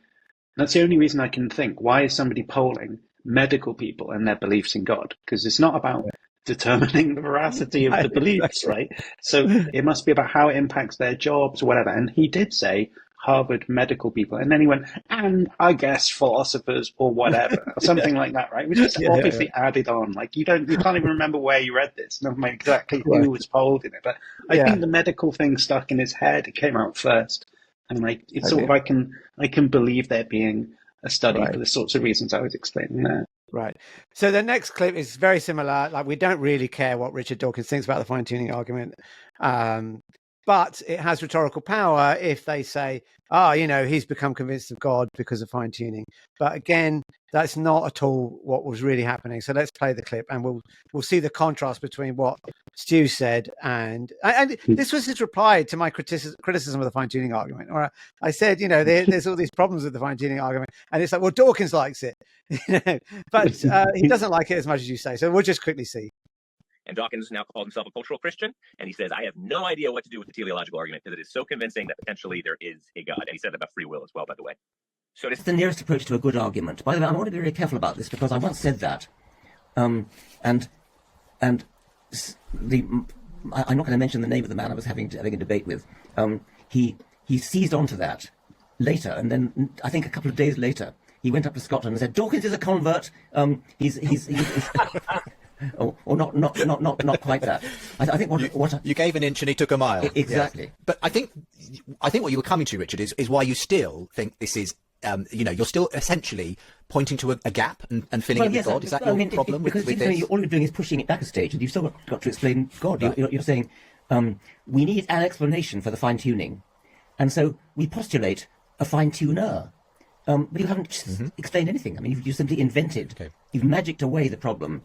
That's the only reason I can think. Why is somebody polling medical people and their beliefs in God? Because it's not about determining the veracity of the beliefs, right? So it must be about how it impacts their jobs or whatever. And he did say Harvard medical people, and then he went, and I guess philosophers or whatever, or something like that, right? Which is obviously added on. Like you can't even remember where you read this, never mind exactly who was polled in it. But I think the medical thing stuck in his head. It came out first, and like it's sort of I can believe there being a study for the sorts of reasons I was explaining there. Right. So the next clip is very similar. Like we don't really care what Richard Dawkins thinks about the fine-tuning argument. But it has rhetorical power if they say, he's become convinced of God because of fine tuning. But again, that's not at all what was really happening. So let's play the clip and we'll see the contrast between what Stu said and this was his reply to my criticism of the fine tuning argument. Or I said, there's all these problems with the fine tuning argument, and it's like, well, Dawkins likes it, but he doesn't like it as much as you say. So we'll just quickly see. And Dawkins now called himself a cultural Christian. And he says, I have no idea what to do with the teleological argument because it is so convincing that potentially there is a God. And he said that about free will as well, by the way. So it's the nearest approach to a good argument. By the way, I want to be very careful about this because I once said that. I'm not going to mention the name of the man I was having a debate with. He seized onto that later. And then I think a couple of days later, he went up to Scotland and said, Dawkins is a convert. He's or not quite that. I think what you gave an inch and he took a mile. Exactly. Yes. But I think what you were coming to, Richard, is why you still think this is, you're still essentially pointing to a gap and filling it with God. Is that your problem with this? All you're doing is pushing it back a stage, and you've still got to explain God. Right. You're saying we need an explanation for the fine tuning, and so we postulate a fine tuner. But you haven't explained anything. I mean, you simply invented. Okay. You've magicked away the problem.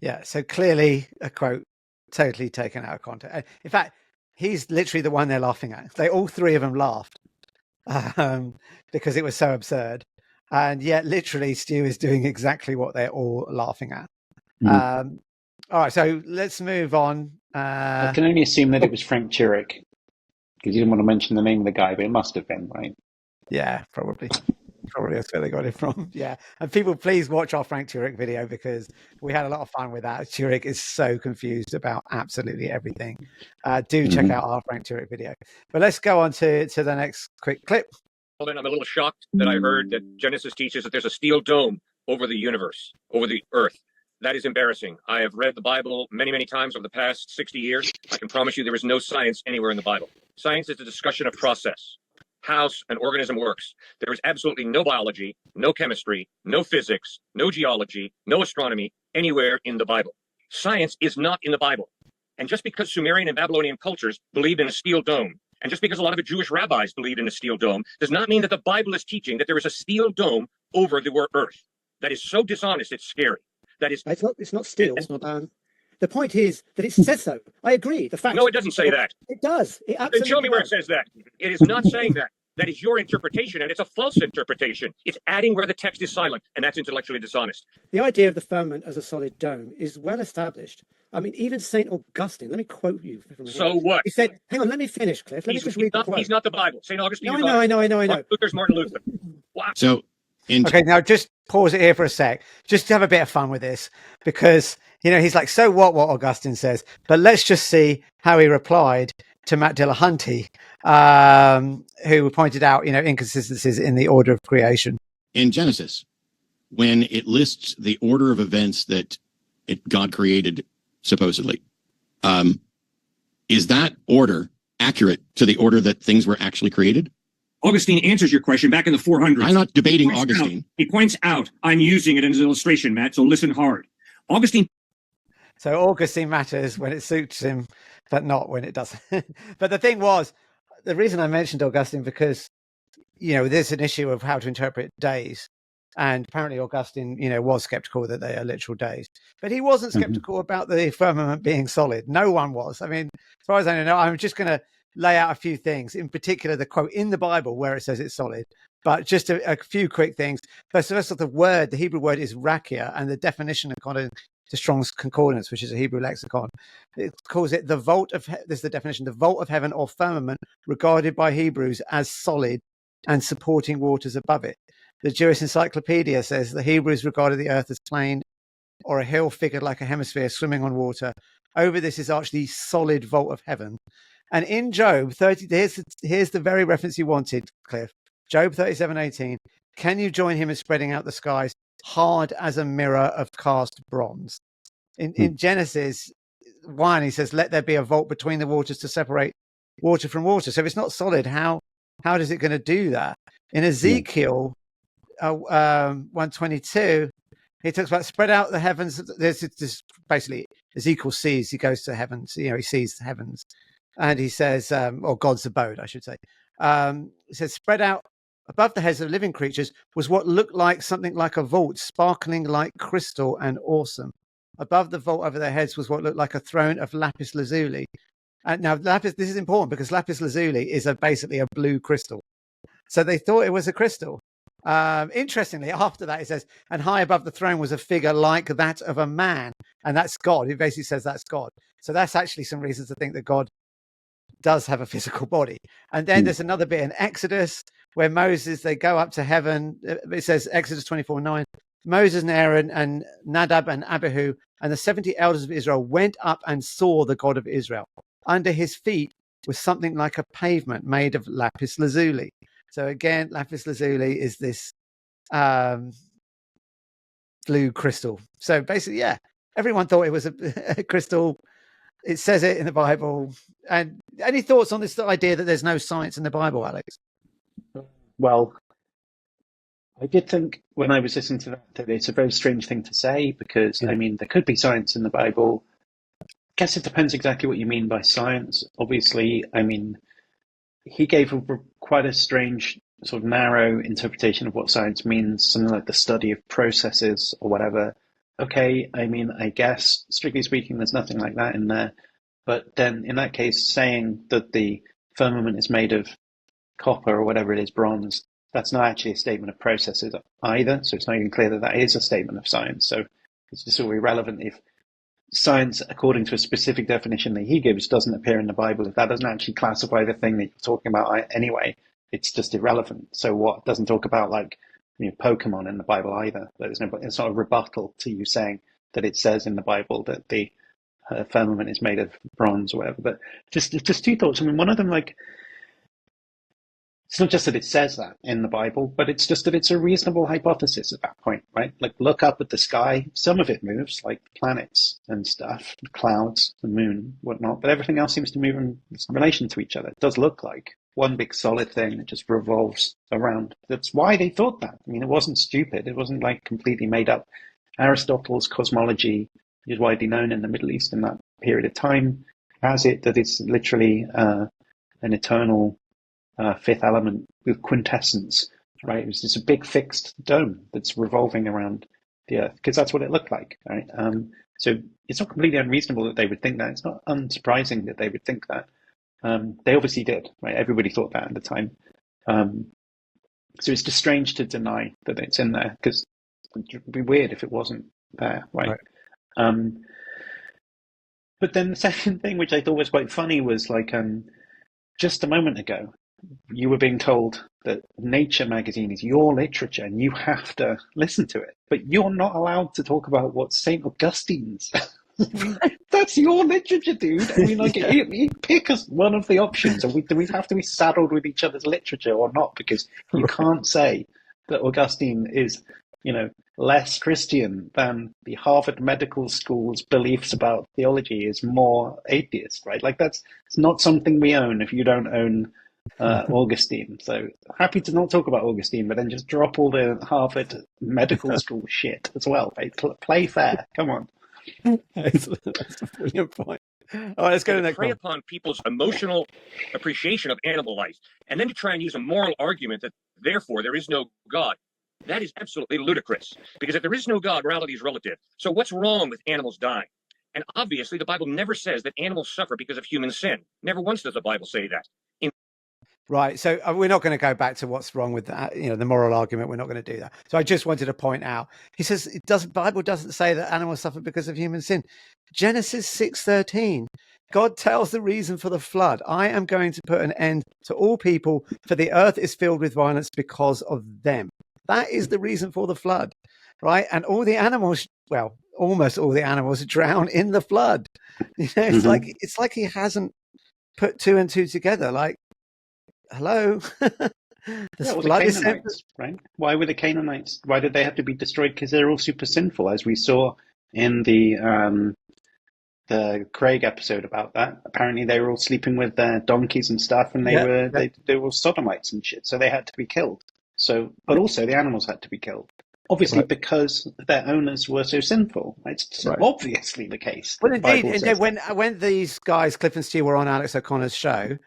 Yeah, so clearly a quote totally taken out of context. In fact, he's literally the one they're laughing at. All three of them laughed because it was so absurd. And yet literally Stu is doing exactly what they're all laughing at. All right, so let's move on. I can only assume that it was Frank Turek because you didn't want to mention the name of the guy, but it must have been, right? Yeah, probably. Probably that's where they got it from. Yeah. And people, please watch our Frank Turek video because we had a lot of fun with that. Turek is so confused about absolutely everything. Do check out our Frank Turek video. But let's go on to the next quick clip. Well, then I'm a little shocked that I heard that Genesis teaches that there's a steel dome over the universe, over the earth. That is embarrassing. I have read the Bible many, many times over the past 60 years. I can promise you there is no science anywhere in the Bible. Science is a discussion of process. How an organism works. There is absolutely no biology, no chemistry, no physics, no geology, no astronomy anywhere in the Bible. Science is not in the Bible. And just because Sumerian and Babylonian cultures believed in a steel dome, and just because a lot of the Jewish rabbis believed in a steel dome, does not mean that the Bible is teaching that there is a steel dome over the earth. That is so dishonest, it's scary. That is, It's not still. The point is that it says so. I agree. The fact. no, it doesn't say that. It does. It Then absolutely show me where it does. says that. It is not saying that. That is your interpretation, and it's a false interpretation. It's adding where the text is silent, and that's intellectually dishonest. The idea of the firmament as a solid dome is well established. I mean, even St. Augustine, let me quote you from here. So what? He said, hang on, let me finish, Cliff. Let me just read the quote. He's not the Bible. St. Augustine. No, I know. Martin Luther's Martin Luther. Wow. So, okay, now just pause it here for a sec, just to have a bit of fun with this, because, you know, he's like, so what Augustine says, but let's just see how he replied to Matt Dillahunty, who pointed out, you know, inconsistencies in the order of creation. in Genesis, when it lists the order of events that God created, supposedly, is that order accurate to the order that things were actually created? Augustine answers your question back in the 400s. I'm not debating Augustine. He points out, I'm using it as an illustration, Matt, so listen hard. Augustine. So Augustine matters when it suits him, but not when it doesn't. But the thing was, the reason I mentioned Augustine, because, you know, there's an issue of how to interpret days. And apparently Augustine, you know, was skeptical that they are literal days. But he wasn't skeptical about the firmament being solid. No one was. I mean, as far as I know, I'm just going to lay out a few things, in particular the quote in the Bible where it says it's solid. But just a few quick things. First of all, the Hebrew word is rakia, and the definition according to Strong's Concordance, which is a Hebrew lexicon, it calls it the vault of, this is the definition, the vault of heaven or firmament regarded by Hebrews as solid and supporting waters above it. The Jewish Encyclopedia says the Hebrews regarded the earth as plain or a hill figured like a hemisphere swimming on water. Over this is arched the solid vault of heaven. And in Job 30, here's the very reference you wanted, Cliff. Job 37:18. Can you join him in spreading out the skies, hard as a mirror of cast bronze? In Genesis 1, he says, let there be a vault between the waters to separate water from water. So if it's not solid, how is it going to do that? In Ezekiel 122, he talks about spread out the heavens. There's just basically Ezekiel sees, he goes to heavens, you know, he sees the heavens. And he says, or God's abode, I should say. He says, spread out above the heads of living creatures was what looked like something like a vault, sparkling like crystal and awesome. Above the vault over their heads was what looked like a throne of lapis lazuli. Now, this is important because lapis lazuli is basically a blue crystal. So they thought it was a crystal. Interestingly, after that, it says, and high above the throne was a figure like that of a man. And that's God. It basically says that's God. So that's actually some reasons to think that God does have a physical body. And then there's another bit in Exodus where Moses, they go up to heaven. It says Exodus 24:9, Moses and Aaron and Nadab and Abihu and the 70 elders of Israel went up and saw the God of Israel. Under his feet was something like a pavement made of lapis lazuli. So again, lapis lazuli is this blue crystal. So basically, yeah, everyone thought it was a crystal. It says it in the Bible. And any thoughts on this idea that there's no science in the Bible, Alex? Well, I did think when I was listening to that it's a very strange thing to say because, I mean, there could be science in the Bible. I guess it depends exactly what you mean by science. Obviously, I mean, he gave quite a strange sort of narrow interpretation of what science means, something like the study of processes or whatever. Okay, I mean, I guess, strictly speaking, there's nothing like that in there. But then in that case, saying that the firmament is made of copper or whatever it is, bronze, that's not actually a statement of processes either. So it's not even clear that that is a statement of science. So it's just all irrelevant if science, according to a specific definition that he gives, doesn't appear in the Bible. If that doesn't actually classify the thing that you're talking about anyway, it's just irrelevant. So what? It doesn't talk about, like, you know, Pokemon in the Bible either. There's no, it's not a rebuttal to you saying that it says in the Bible that the firmament is made of bronze or whatever. But just two thoughts. I mean, one of them, like, it's not just that it says that in the Bible, but it's just that it's a reasonable hypothesis at that point, right? Like, look up at the sky. Some of it moves, like planets and stuff, clouds, the moon, whatnot, but everything else seems to move in relation to each other. It does look like one big solid thing that just revolves around. That's why they thought that. I mean, it wasn't stupid. It wasn't like completely made up. Aristotle's cosmology is widely known in the Middle East in that period of time, has it that it's literally an eternal fifth element with quintessence, right? It's just a big fixed dome that's revolving around the earth, because that's what it looked like, right? So it's not completely unreasonable that they would think that. It's not unsurprising that they would think that. They obviously did, right? Everybody thought that at the time. So it's just strange to deny that it's in there, because it would be weird if it wasn't there, right? But then the second thing, which I thought was quite funny, was like just a moment ago, you were being told that Nature magazine is your literature and you have to listen to it, but you're not allowed to talk about what St. Augustine's. That's your literature, dude. I mean, like, you pick us one of the options, and do we have to be saddled with each other's literature or not? Because you can't say that Augustine is, less Christian than the Harvard Medical School's beliefs about theology is more atheist, right? Like, it's not something we own if you don't own Augustine. So happy to not talk about Augustine, but then just drop all the Harvard Medical School shit as well, right? Play fair. Come on. That's a brilliant point. All right, let's go to the next prey one. upon people's emotional appreciation of animal life, and then to try and use a moral argument that therefore there is no God. That is absolutely ludicrous, because if there is no God, morality is relative. So what's wrong with animals dying? And obviously the Bible never says that animals suffer because of human sin. Never once does the Bible say that. Right. So we're not going to go back to what's wrong with that, the moral argument. We're not going to do that. So I just wanted to point out, he says Bible doesn't say that animals suffer because of human sin. Genesis 6:13, God tells the reason for the flood. I am going to put an end to all people, for the earth is filled with violence because of them. That is the reason for the flood, right? And all the animals, well, almost all the animals drown in the flood. It's like he hasn't put two and two together. Like, hello. The Canaanites, right? Why were the Canaanites? Why did they have to be destroyed? Because they're all super sinful, as we saw in the Craig episode about that. Apparently, they were all sleeping with their donkeys and stuff, and they were all sodomites and shit. So they had to be killed. So, but also the animals had to be killed. Obviously, because their owners were so sinful. It's obviously the case. Well, indeed, when these guys, Cliff and Stu, were on Alex O'Connor's show,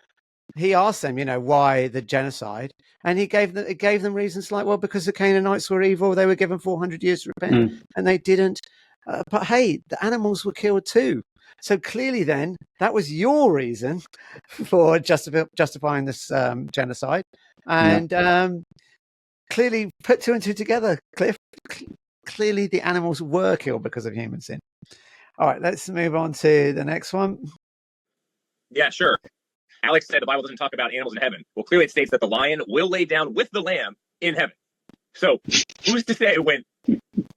he asked them, why the genocide, and he gave them reasons like, well, because the Canaanites were evil, they were given 400 years to repent, and they didn't. But hey, the animals were killed too. So clearly, then that was your reason for justifying this genocide, and clearly put two and two together, Cliff. Clearly, the animals were killed because of human sin. All right, let's move on to the next one. Yeah, sure. Alex said the Bible doesn't talk about animals in heaven. Well, clearly it states that the lion will lay down with the lamb in heaven. So who's to say when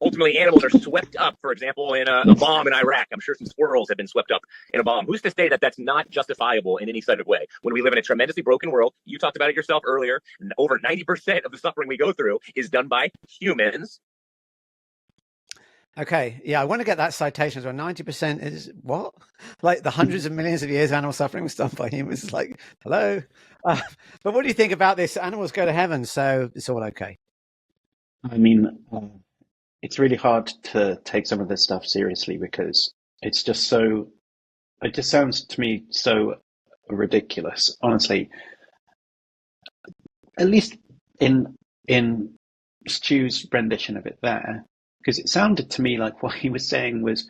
ultimately animals are swept up, for example, in a bomb in Iraq? I'm sure some squirrels have been swept up in a bomb. Who's to say that that's not justifiable in any sort of way? When we live in a tremendously broken world, you talked about it yourself earlier, over 90% of the suffering we go through is done by humans. Okay, yeah, I want to get that citation as well. 90% is what? Like the hundreds of millions of years animal suffering was done by humans. It's like, hello. But what do you think about this? Animals go to heaven, so it's all okay. I mean, it's really hard to take some of this stuff seriously because it just sounds to me so ridiculous, honestly. At least in Stu's rendition of it there, because it sounded to me like what he was saying was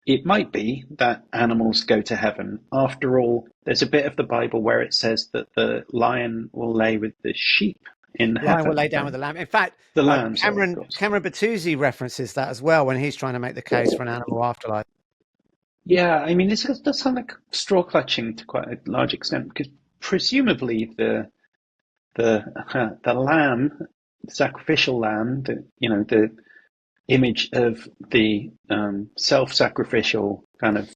it might be that animals go to heaven. After all, there's a bit of the Bible where it says that the lion will lay with the sheep in heaven. Lion will lay down with the lamb. In fact, the lamb, Cameron Bertuzzi references that as well when he's trying to make the case for an animal afterlife. Yeah, I mean, this does sound like straw clutching to quite a large extent, because presumably the lamb, the sacrificial lamb, the image of the self-sacrificial kind of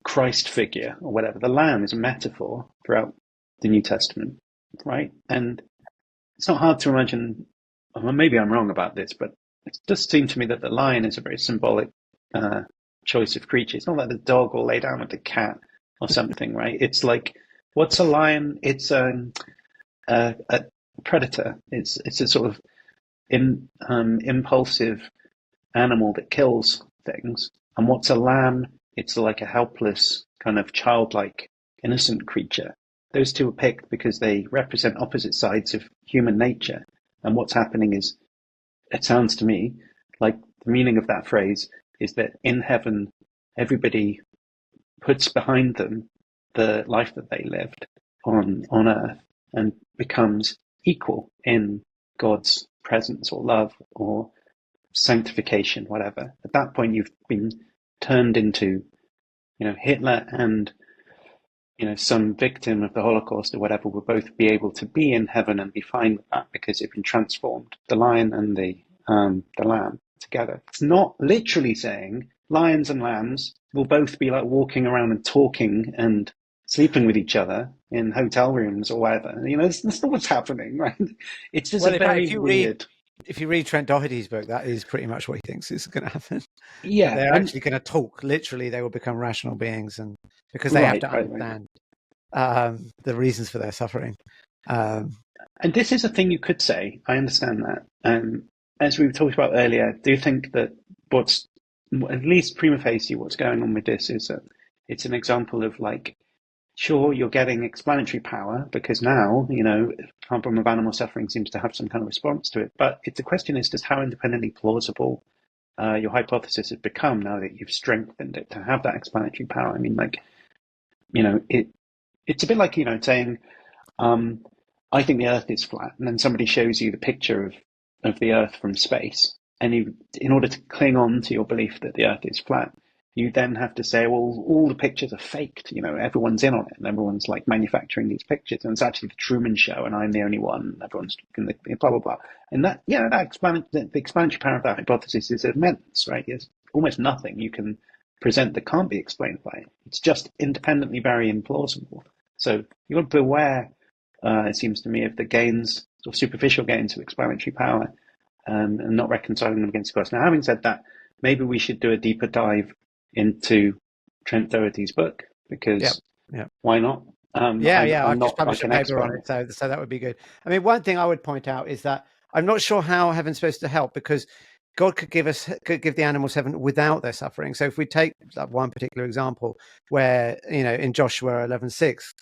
Christ figure or whatever. The lamb is a metaphor throughout the New Testament, right? And it's not hard to imagine, well, maybe I'm wrong about this, but it does seem to me that the lion is a very symbolic choice of creature. It's not like the dog will lay down with the cat or something, right? It's like, what's a lion? It's a predator. It's a sort of impulsive animal that kills things. And what's a lamb? It's like a helpless, kind of childlike, innocent creature. Those two are picked because they represent opposite sides of human nature. And what's happening is it sounds to me like the meaning of that phrase is that in heaven, everybody puts behind them the life that they lived on earth and becomes equal in God's presence or love or sanctification, whatever. At that point, you've been turned into, Hitler and, some victim of the Holocaust or whatever will both be able to be in heaven and be fine with that because they've been transformed, the lion and the lamb together. It's not literally saying lions and lambs will both be like walking around and talking and sleeping with each other in hotel rooms or whatever. That's not what's happening, right? It's just very weird. If you read Trent Doherty's book, that is pretty much what he thinks is going to happen. Yeah, they're actually going to talk. Literally, they will become rational beings, and because they have to understand the reasons for their suffering. And this is a thing you could say. I understand that. As we talked about earlier, I do think that what's at least prima facie what's going on with this is that it's an example of sure, you're getting explanatory power because now, problem of animal suffering seems to have some kind of response to it. But the question is just how independently plausible your hypothesis has become now that you've strengthened it to have that explanatory power. I mean, it's a bit like, saying, I think the Earth is flat, and then somebody shows you the picture of the Earth from space. And in order to cling on to your belief that the Earth is flat, you then have to say, well, all the pictures are faked. Everyone's in on it, and everyone's manufacturing these pictures, and it's actually the Truman Show, and I'm the only one. And everyone's blah blah blah. And that, the explanatory power of that hypothesis is immense, right? There's almost nothing you can present that can't be explained by it. It's just independently very implausible. So you want to beware, it seems to me, of the gains or superficial gains of explanatory power, and not reconciling them against God. Now, having said that, maybe we should do a deeper dive into Trent Doherty's book because why not? I've just published a paper on it, so that would be good. I mean, one thing I would point out is that I'm not sure how heaven's supposed to help because God could give the animals heaven without their suffering. So if we take that one particular example where, in Joshua 11:6,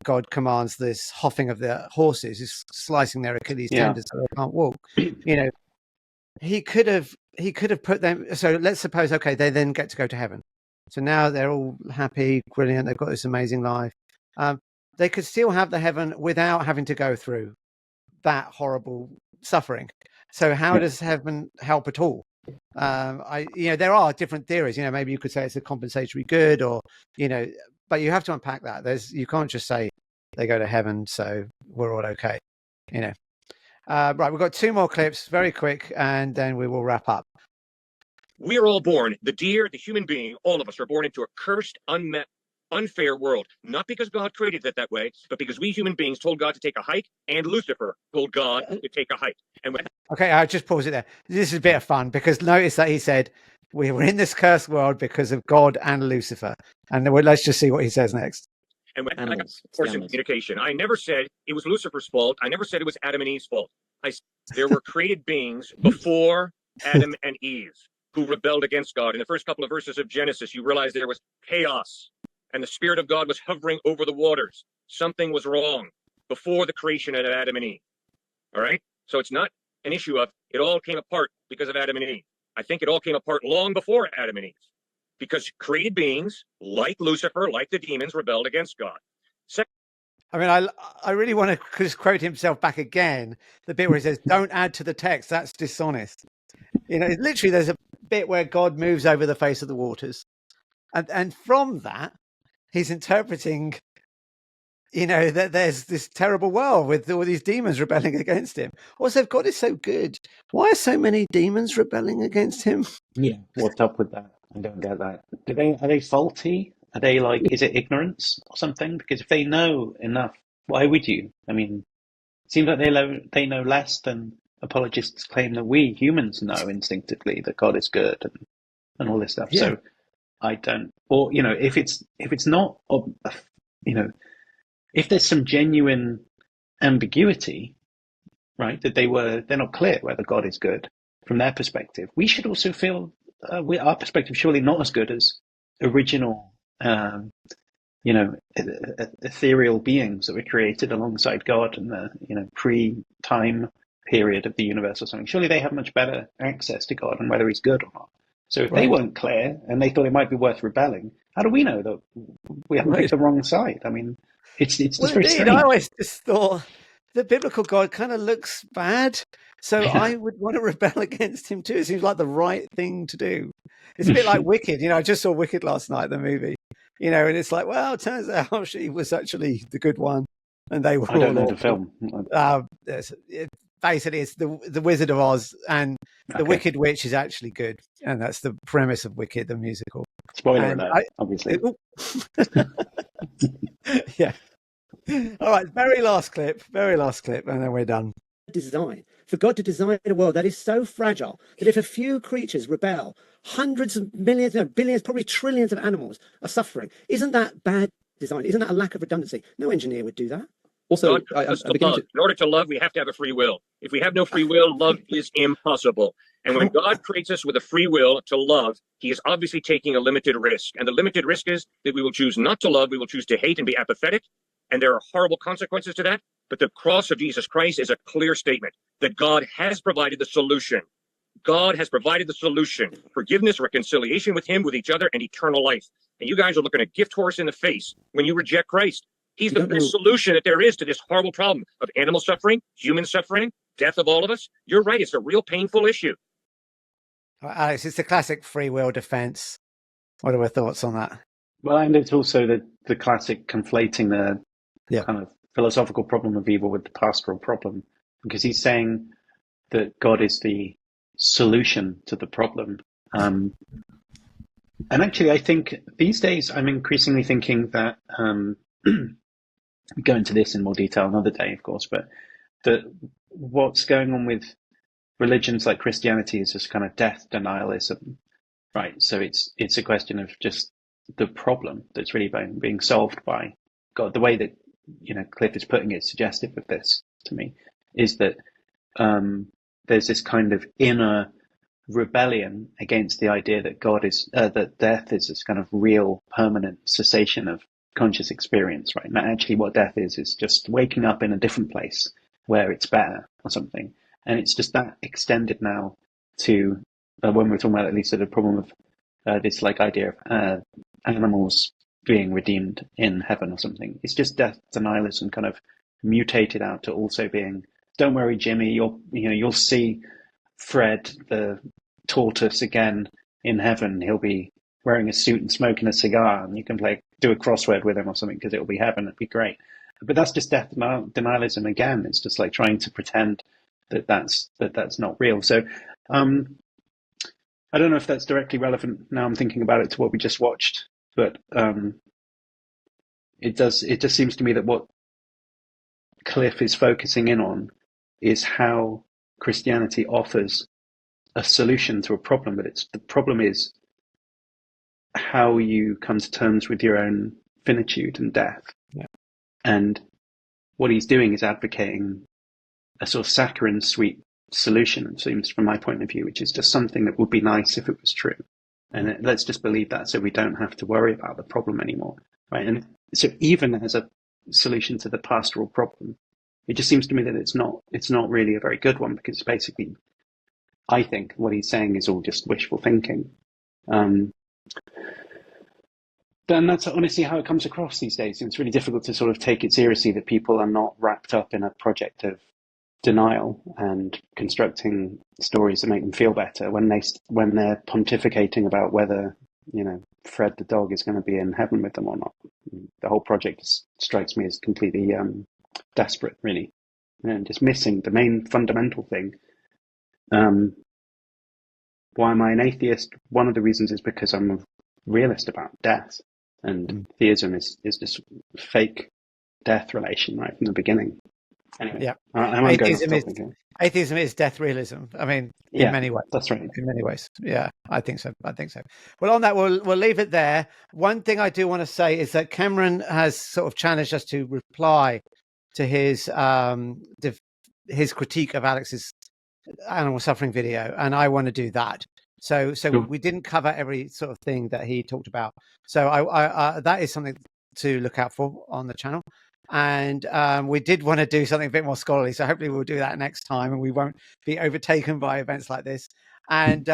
God commands this hoffing of the horses, is slicing their Achilles tendons so they can't walk. He could have put them. So let's suppose, okay, they then get to go to heaven. So now they're all happy, brilliant. They've got this amazing life. They could still have the heaven without having to go through that horrible suffering. So how does heaven help at all? There are different theories. Maybe you could say it's a compensatory good, or but you have to unpack that. You can't just say they go to heaven, so we're all okay. Right, we've got two more clips, very quick, and then we will wrap up. We are all born, the deer, the human being, all of us are born into a cursed, unfair world. Not because God created it that way, but because we human beings told God to take a hike, and Lucifer told God to take a hike. Okay, I'll just pause it there. This is a bit of fun because notice that he said we were in this cursed world because of God and Lucifer. And let's just see what he says next. And when I got course in communication, I never said it was Lucifer's fault. I never said it was Adam and Eve's fault. I said there were created beings before Adam and Eve who rebelled against God. In the first couple of verses of Genesis, you realize there was chaos and the Spirit of God was hovering over the waters. Something was wrong before the creation of Adam and Eve. All right? So it's not an issue of it all came apart because of Adam and Eve. I think it all came apart long before Adam and Eve. Because created beings, like Lucifer, like the demons, rebelled against God. I really want to just quote himself back again, the bit where he says, don't add to the text, that's dishonest. Literally there's a bit where God moves over the face of the waters. And from that, he's interpreting, that there's this terrible world with all these demons rebelling against him. Also, if God is so good, why are so many demons rebelling against him? Yeah, what's up with that? I don't get that. Are they faulty? Are they is it ignorance or something? Because if they know enough, why would you? I mean, it seems like they know less than apologists claim that we humans know instinctively that God is good and all this stuff. Yeah. So I don't, or if it's not, if there's some genuine ambiguity, right, that they're not clear whether God is good from their perspective, we should also feel our perspective surely not as good as original, ethereal beings that were created alongside God and the pre-time period of the universe or something. Surely they have much better access to God and whether he's good or not. So if they weren't clear and they thought it might be worth rebelling, how do we know that we haven't picked the wrong side? I mean, it's just very strange. I always just thought the biblical God kind of looks bad, so I would want to rebel against him too. It seems like the right thing to do. It's a bit like Wicked. I just saw Wicked last night, the movie. And it's like, well, it turns out she was actually the good one, and they were. I don't know the film. Basically, it's the Wizard of Oz, and the Wicked Witch is actually good, and that's the premise of Wicked, the musical. Spoiler alert, obviously. Yeah. All right, very last clip, and then we're done. Design for God to design a world that is so fragile that if a few creatures rebel, hundreds of millions, billions, probably trillions of animals are suffering. Isn't that bad design? Isn't that a lack of redundancy? No engineer would do that. Also, in order to love, we have to have a free will. If we have no free will, love is impossible. And when God creates us with a free will to love, he is obviously taking a limited risk. And the limited risk is that we will choose not to love, we will choose to hate and be apathetic. And there are horrible consequences to that. But the cross of Jesus Christ is a clear statement that God has provided the solution. God has provided the solution: forgiveness, reconciliation with him, with each other, and eternal life. And you guys are looking a gift horse in the face when you reject Christ. He's the best solution that there is to this horrible problem of animal suffering, human suffering, death of all of us. You're right. It's a real painful issue. Alex, it's the classic free will defense. What are your thoughts on that? Well, and it's also the classic conflating the kind of philosophical problem of evil with the pastoral problem, because he's saying that God is the solution to the problem. And actually, I think these days I'm increasingly thinking that we go into this in more detail another day, of course, but that what's going on with religions like Christianity is this kind of death denialism, right? So it's a question of just the problem that's really being solved by God. The way that Cliffe is putting it, suggestive of this to me, is that there's this kind of inner rebellion against the idea that God is that death is this kind of real, permanent cessation of conscious experience, right? And actually what death is just waking up in a different place where it's better or something. And it's just that extended now to when we're talking about at least the problem of this like idea of animals being redeemed in heaven or something. It's just death denialism kind of mutated out to also being, don't worry, Jimmy, you'll see Fred the tortoise again in heaven. He'll be wearing a suit and smoking a cigar, and you can do a crossword with him or something because it'll be heaven. It'd be great. But that's just death denialism again. It's just like trying to pretend that's not real. So I don't know if that's directly relevant now I'm thinking about it to what we just watched, but it just seems to me that what Cliffe is focusing in on is how Christianity offers a solution to a problem, but the problem is how you come to terms with your own finitude and death. Yeah. And what he's doing is advocating a sort of saccharine sweet solution, it seems, from my point of view, which is just something that would be nice if it was true. And let's just believe that so we don't have to worry about the problem anymore. Right. And so even as a solution to the pastoral problem, it just seems to me that it's not really a very good one, because basically, I think what he's saying is all just wishful thinking. Then that's honestly how it comes across these days. It's really difficult to sort of take it seriously that people are not wrapped up in a project of denial and constructing stories that make them feel better when they're pontificating about whether Fred the dog is going to be in heaven with them or not. The whole project strikes me as completely desperate, really, and just missing the main fundamental thing. Why am I an atheist? One of the reasons is because I'm a realist about death, and theism is this fake death relation right from the beginning. Anyway, yeah, atheism is death realism. I mean, in many ways. That's right. In many ways, yeah, I think so. Well, on that, we'll leave it there. One thing I do want to say is that Cameron has sort of challenged us to reply to his critique of Alex's animal suffering video, and I want to do that. So we didn't cover every sort of thing that he talked about. So I that is something to look out for on the channel. And we did want to do something a bit more scholarly. So hopefully we'll do that next time and we won't be overtaken by events like this. And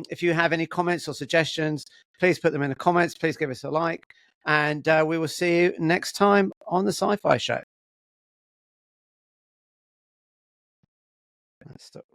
if you have any comments or suggestions, please put them in the comments. Please give us a like. And we will see you next time on the Sci Fi Show. Stop.